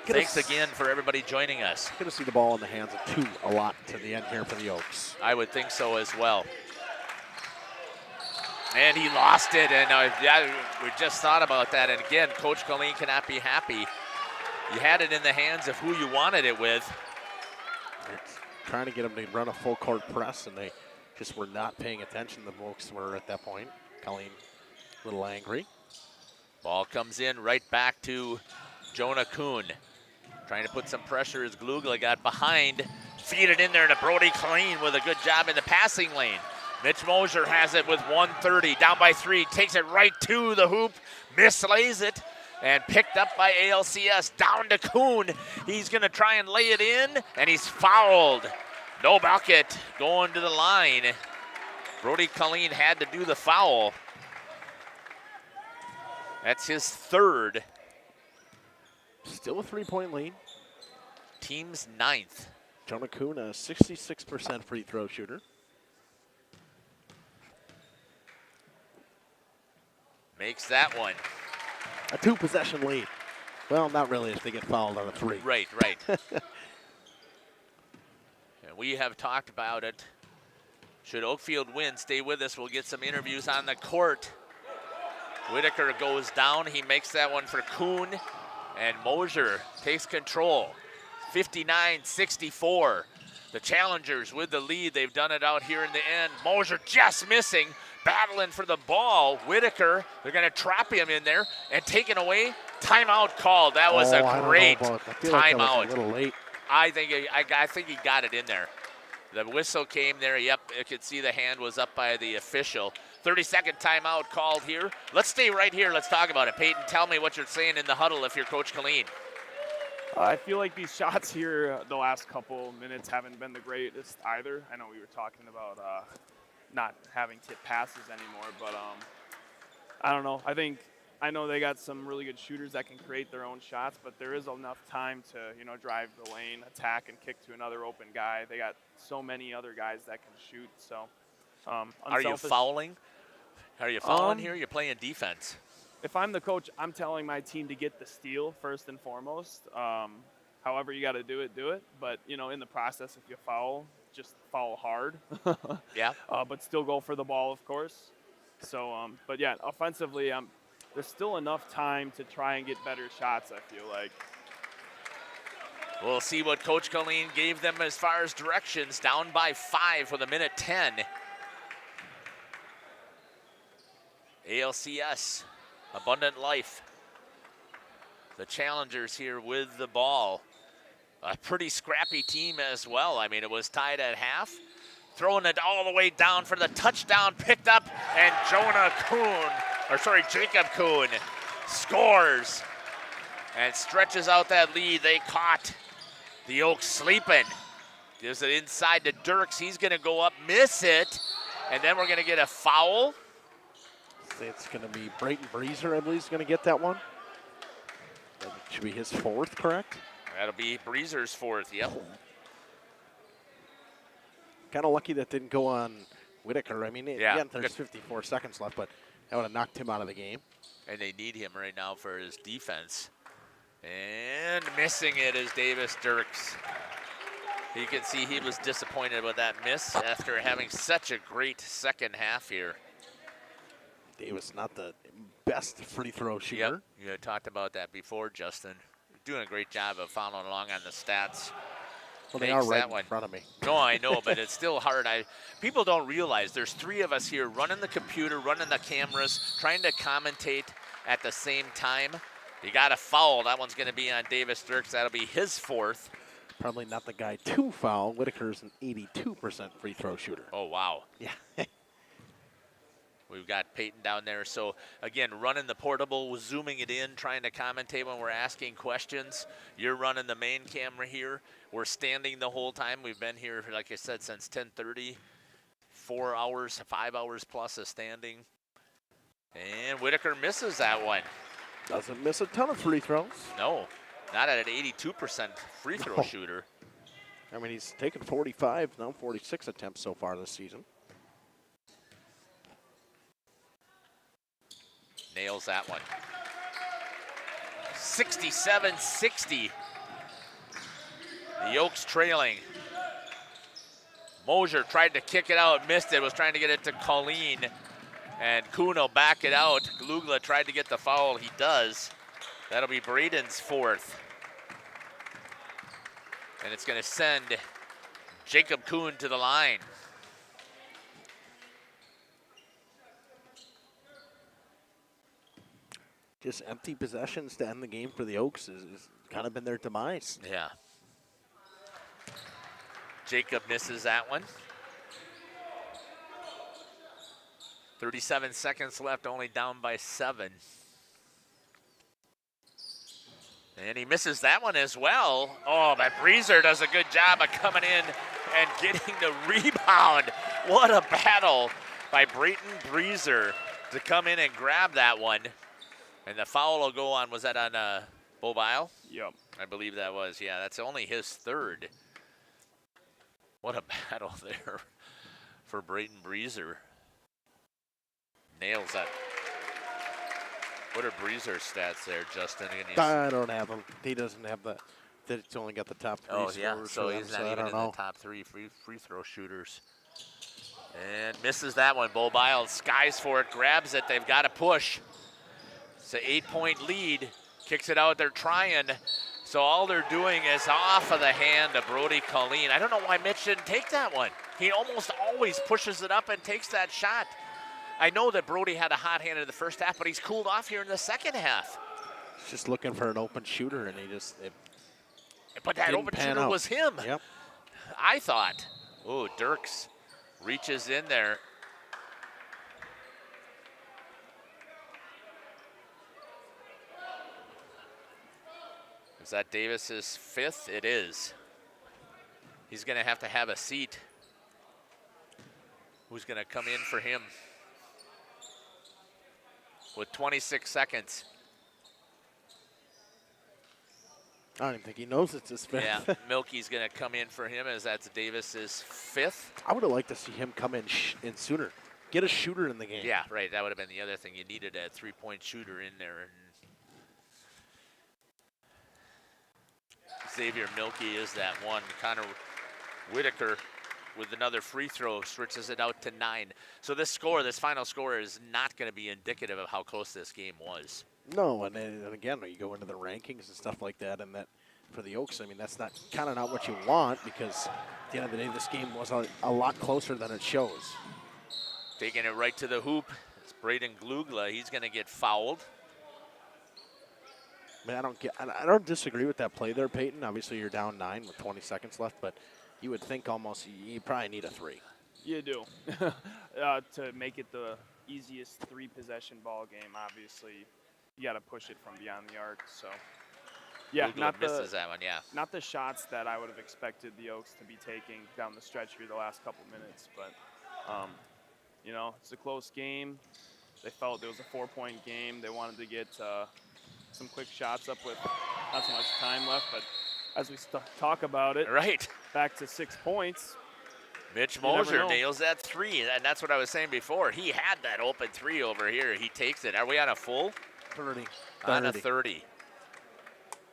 Thanks again for everybody joining us. Going to see the ball in the hands of 2 a lot to the end here for the Oaks. I would think so as well. And he lost it, and yeah, we just thought about that. And again, Coach Colleen cannot be happy. You had it in the hands of who you wanted it with. It's trying to get them to run a full court press, and they just were not paying attention. The Oaks were at that point. Colleen a little angry. Ball comes in right back to Jonah Kuhn. Trying to put some pressure as Glugla got behind. Feed it in there to Brody Colleen with a good job in the passing lane. Mitch Mosier has it with 1:30, down by 3, takes it right to the hoop, mislays it, and picked up by ALCS, down to Kuhn. He's gonna try and lay it in, and he's fouled. No bucket, going to the line. Brody Colleen had to do the foul. That's his 3rd. Still a 3-point lead. Team's 9th. Jonah Kuhn, a 66% free throw shooter. Makes that one. A 2-possession lead. Well, not really if they get fouled on a 3. Right. And we have talked about it. Should Oakfield win, stay with us. We'll get some interviews on the court. Whitaker goes down. He makes that one for Kuhn. And Mosier takes control. 59-64. The challengers with the lead. They've done it out here in the end. Mosier just missing. Battling for the ball. Whitaker, they're going to trap him in there and taken away. Timeout called. That was a great timeout. Like a little late. I think he got it in there. The whistle came there. Yep, you could see the hand was up by the official. 30-second timeout called here. Let's stay right here. Let's talk about it. Peyton, tell me what you're saying in the huddle if you're Coach Colleen. I feel like these shots here the last couple minutes haven't been the greatest either. I know we were talking about not having tip passes anymore, but I don't know. I know they got some really good shooters that can create their own shots, but there is enough time to, drive the lane, attack, and kick to another open guy. They got so many other guys that can shoot. So, are you fouling? Are you fouling here? You're playing defense. If I'm the coach, I'm telling my team to get the steal first and foremost. However you got to do it. But, in the process, if you foul, just foul hard. Yeah. But still go for the ball, of course. So, but yeah, offensively, there's still enough time to try and get better shots, I feel like. We'll see what Coach Colleen gave them as far as directions. Down by 5 with 1:10. ALCS, Abundant Life. The challengers here with the ball. A pretty scrappy team as well. I mean, it was tied at half. Throwing it all the way down for the touchdown, picked up, and Jacob Kuhn scores and stretches out that lead. They caught the Oaks sleeping. Gives it inside to Dirks. He's going to go up, miss it, and then we're going to get a foul. It's going to be Brayton Breezer, I believe, is going to get that one. That should be his 4th, correct? That'll be Breezer's 4th, yep. Kind of lucky that didn't go on Whitaker. I mean, yeah, again, there's 54 seconds left, but that would have knocked him out of the game. And they need him right now for his defense. And missing it is Davis Dirks. You can see he was disappointed with that miss after having such a great second half here. Davis, not the best free throw shooter. Yep, you talked about that before, Justin. You're doing a great job of following along on the stats. Well, they are right in front of me. No, I know, but it's still hard. People don't realize there's 3 of us here running the computer, running the cameras, trying to commentate at the same time. You got a foul. That one's going to be on Davis Dirks. That'll be his 4th. Probably not the guy to foul. Whitaker's an 82% free throw shooter. Oh, wow. Yeah. We've got Peyton down there. So, again, running the portable, zooming it in, trying to commentate when we're asking questions. You're running the main camera here. We're standing the whole time. We've been here, like I said, since 10:30. 4 hours, 5 hours plus of standing. And Whitaker misses that one. Doesn't miss a ton of free throws. No, not at an 82% free throw shooter. I mean, he's taken 45, now 46 attempts so far this season. Nails that one. 67-60. The Oaks trailing. Mosier tried to kick it out, missed it, was trying to get it to Colleen. And Kuno back it out. Glugla tried to get the foul, he does. That'll be Braden's fourth. And it's gonna send Jacob Kuhn to the line. Just empty possessions to end the game for the Oaks is kind of been their demise. Yeah. Jacob misses that one. 37 seconds left, only down by 7. And he misses that one as well. Oh, but Breezer does a good job of coming in and getting the rebound. What a battle by Brayton Breezer to come in and grab that one. And the foul will go on, was that on Bobile? Yep. I believe that was, yeah, that's only his third. What a battle there for Brayton Breezer. Nails that. What are Breezer's stats there, Justin? I don't have them. He doesn't have the. He's only got the top 3 Oh, yeah, scores so for them, he's not I even don't in know. the top 3 free throw shooters. And misses that one. Bo Biles skies for it, grabs it. They've got to push. It's an 8-point lead. Kicks it out. They're trying. So all they're doing is off of the hand of Brody Colleen. I don't know why Mitch didn't take that one. He almost always pushes it up and takes that shot. I know that Brody had a hot hand in the first half, but he's cooled off here in the second half. He's just looking for an open shooter, and he just. But that open shooter was him. Yep. I thought. Oh, Dirks reaches in there. Is that Davis's 5th? It is. He's going to have a seat. Who's going to come in for him? With 26 seconds. I don't even think he knows it's his 5th. Yeah, Milky's going to come in for him as that's Davis's 5th. I would have liked to see him come in sooner. Get a shooter in the game. Yeah, right. That would have been the other thing. You needed a 3-point shooter in there. And Xavier Milky is that one. Connor Whitaker with another free throw stretches it out to 9. So this final score is not going to be indicative of how close this game was. No, and again, you go into the rankings and stuff like that, and that for the Oaks, I mean, that's kind of not what you want, because at the end of the day, this game was a lot closer than it shows. Taking it right to the hoop. It's Braden Glugla. He's going to get fouled. I mean, I don't disagree with that play there, Peyton. Obviously, you're down 9 with 20 seconds left, but you would think almost you probably need a 3. You do. To make it the easiest 3-possession ball game, obviously, you got to push it from beyond the arc. So, yeah, misses that one, yeah. Not the shots that I would have expected the Oaks to be taking down the stretch here the last couple minutes, but, you know, it's a close game. They felt it was a 4-point game. They wanted to get some quick shots up with not so much time left, but as we talk about it, right, back to 6 points. Mitch Mosier nails that 3, and that's what I was saying before. He had that open 3 over here. He takes it. Are we on a full? 30. On a 30.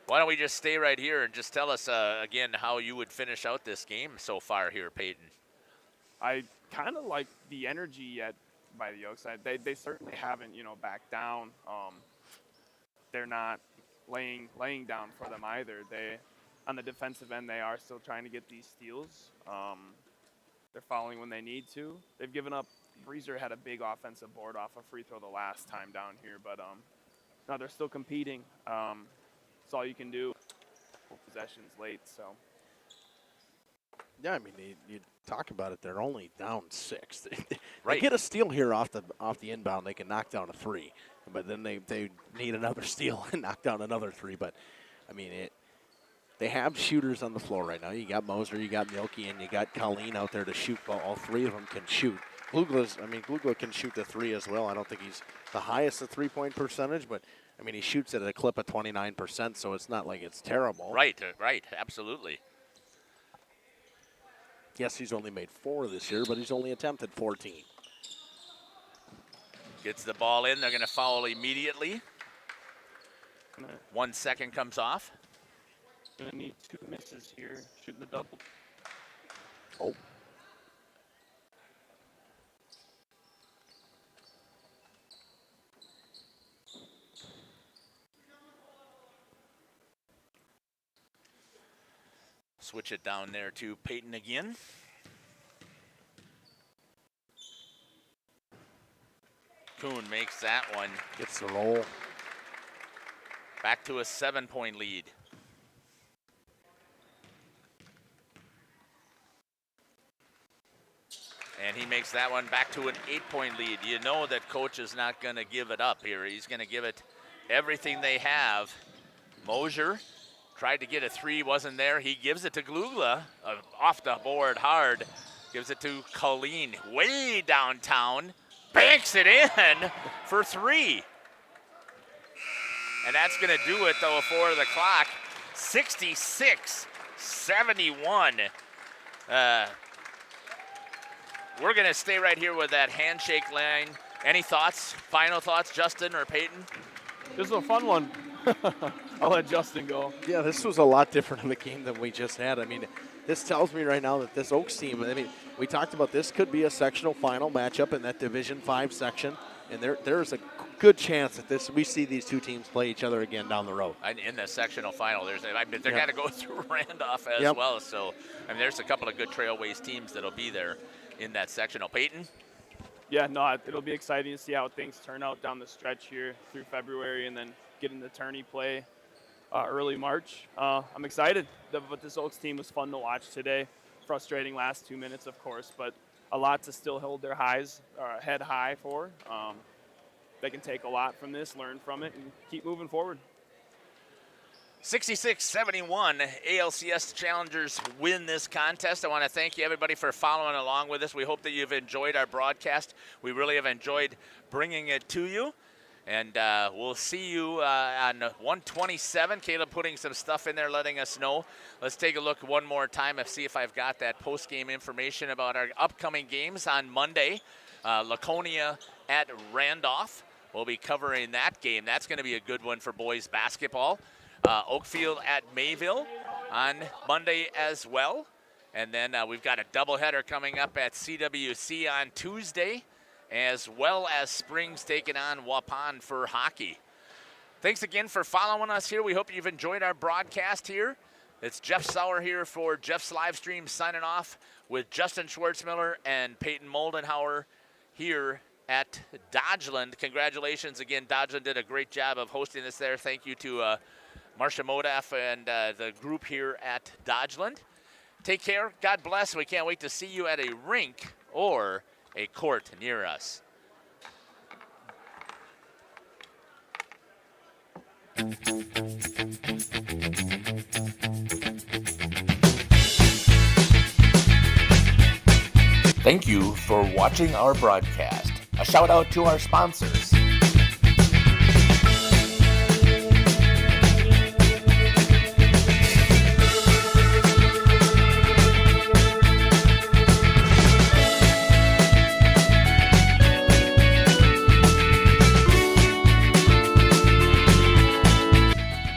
Why don't we just stay right here and just tell us again how you would finish out this game so far here, Peyton? I kind of like the energy by the Oaks. They certainly haven't, backed down. They're not laying down for them either. On the defensive end, they are still trying to get these steals. They're fouling when they need to. They've given up. Breezer had a big offensive board off a free throw the last time down here, but no, they're still competing. That's all you can do. Possessions late, so. Yeah, I mean, you talk about it. They're only down 6. Right. They get a steal here off the inbound. They can knock down a 3, but then they need another steal and knock down another 3. But I mean, they have shooters on the floor right now. You got Moser, you got Milky, and you got Colleen out there to shoot. Well, all 3 of them can shoot. Glugla can shoot the 3 as well. I don't think he's the highest at 3-point percentage, but I mean, he shoots at a clip of 29%, so it's not like it's terrible. Right, absolutely. Yes, he's only made 4 this year, but he's only attempted 14. Gets the ball in. They're going to foul immediately. 1 second comes off. Going to need 2 misses here, shooting the double. Oh. Switch it down there to Peyton again. Kuhn makes that one. Gets the roll. Back to a 7-point lead. And he makes that one back to an 8-point lead. You know that coach is not going to give it up here. He's going to give it everything they have. Mosier tried to get a 3, wasn't there. He gives it to Glugla, off the board hard. Gives it to Colleen, way downtown. Banks it in for 3. And that's going to do it, though, for the clock. 66-71. We're going to stay right here with that handshake line. Any thoughts, final thoughts, Justin or Peyton? This was a fun one. I'll let Justin go. Yeah, this was a lot different in the game than we just had. I mean, this tells me right now that this Oaks team, I mean, we talked about this could be a sectional final matchup in that Division 5 section, and there's a good chance that we see these two teams play each other again down the road. In the sectional final, they're going to go through Randolph as well. So, I mean, there's a couple of good Trailways teams that'll be there in that sectional. Peyton? Yeah, no, it'll be exciting to see how things turn out down the stretch here through February and then get into tourney play early March. I'm excited, but this Oaks team was fun to watch today. Frustrating last 2 minutes, of course, but a lot to still hold their head high for. They can take a lot from this, learn from it, and keep moving forward. 66-71, ALCS Challengers win this contest. I want to thank you, everybody, for following along with us. We hope that you've enjoyed our broadcast. We really have enjoyed bringing it to you. And we'll see you on 127. Caleb putting some stuff in there, letting us know. Let's take a look one more time and see if I've got that post-game information about our upcoming games on Monday. Laconia at Randolph. We'll be covering that game. That's going to be a good one for boys basketball. Oakfield at Mayville on Monday as well. And then we've got a doubleheader coming up at CWC on Tuesday, as well as Springs taking on Waupun for hockey. Thanks again for following us here. We hope you've enjoyed our broadcast here. It's Jeff Sauer here for Jeff's Livestream, signing off with Justin Schwartzmiller and Peyton Moldenhauer here at Dodgeland. Congratulations again. Dodgeland did a great job of hosting us there. Thank you to Marcia Modaf and the group here at Dodgeland. Take care. God bless. We can't wait to see you at a rink or a court near us. Thank you for watching our broadcast. A shout out to our sponsors.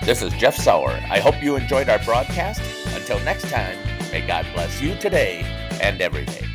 This is Jeff Sauer. I hope you enjoyed our broadcast. Until next time, may God bless you today and every day.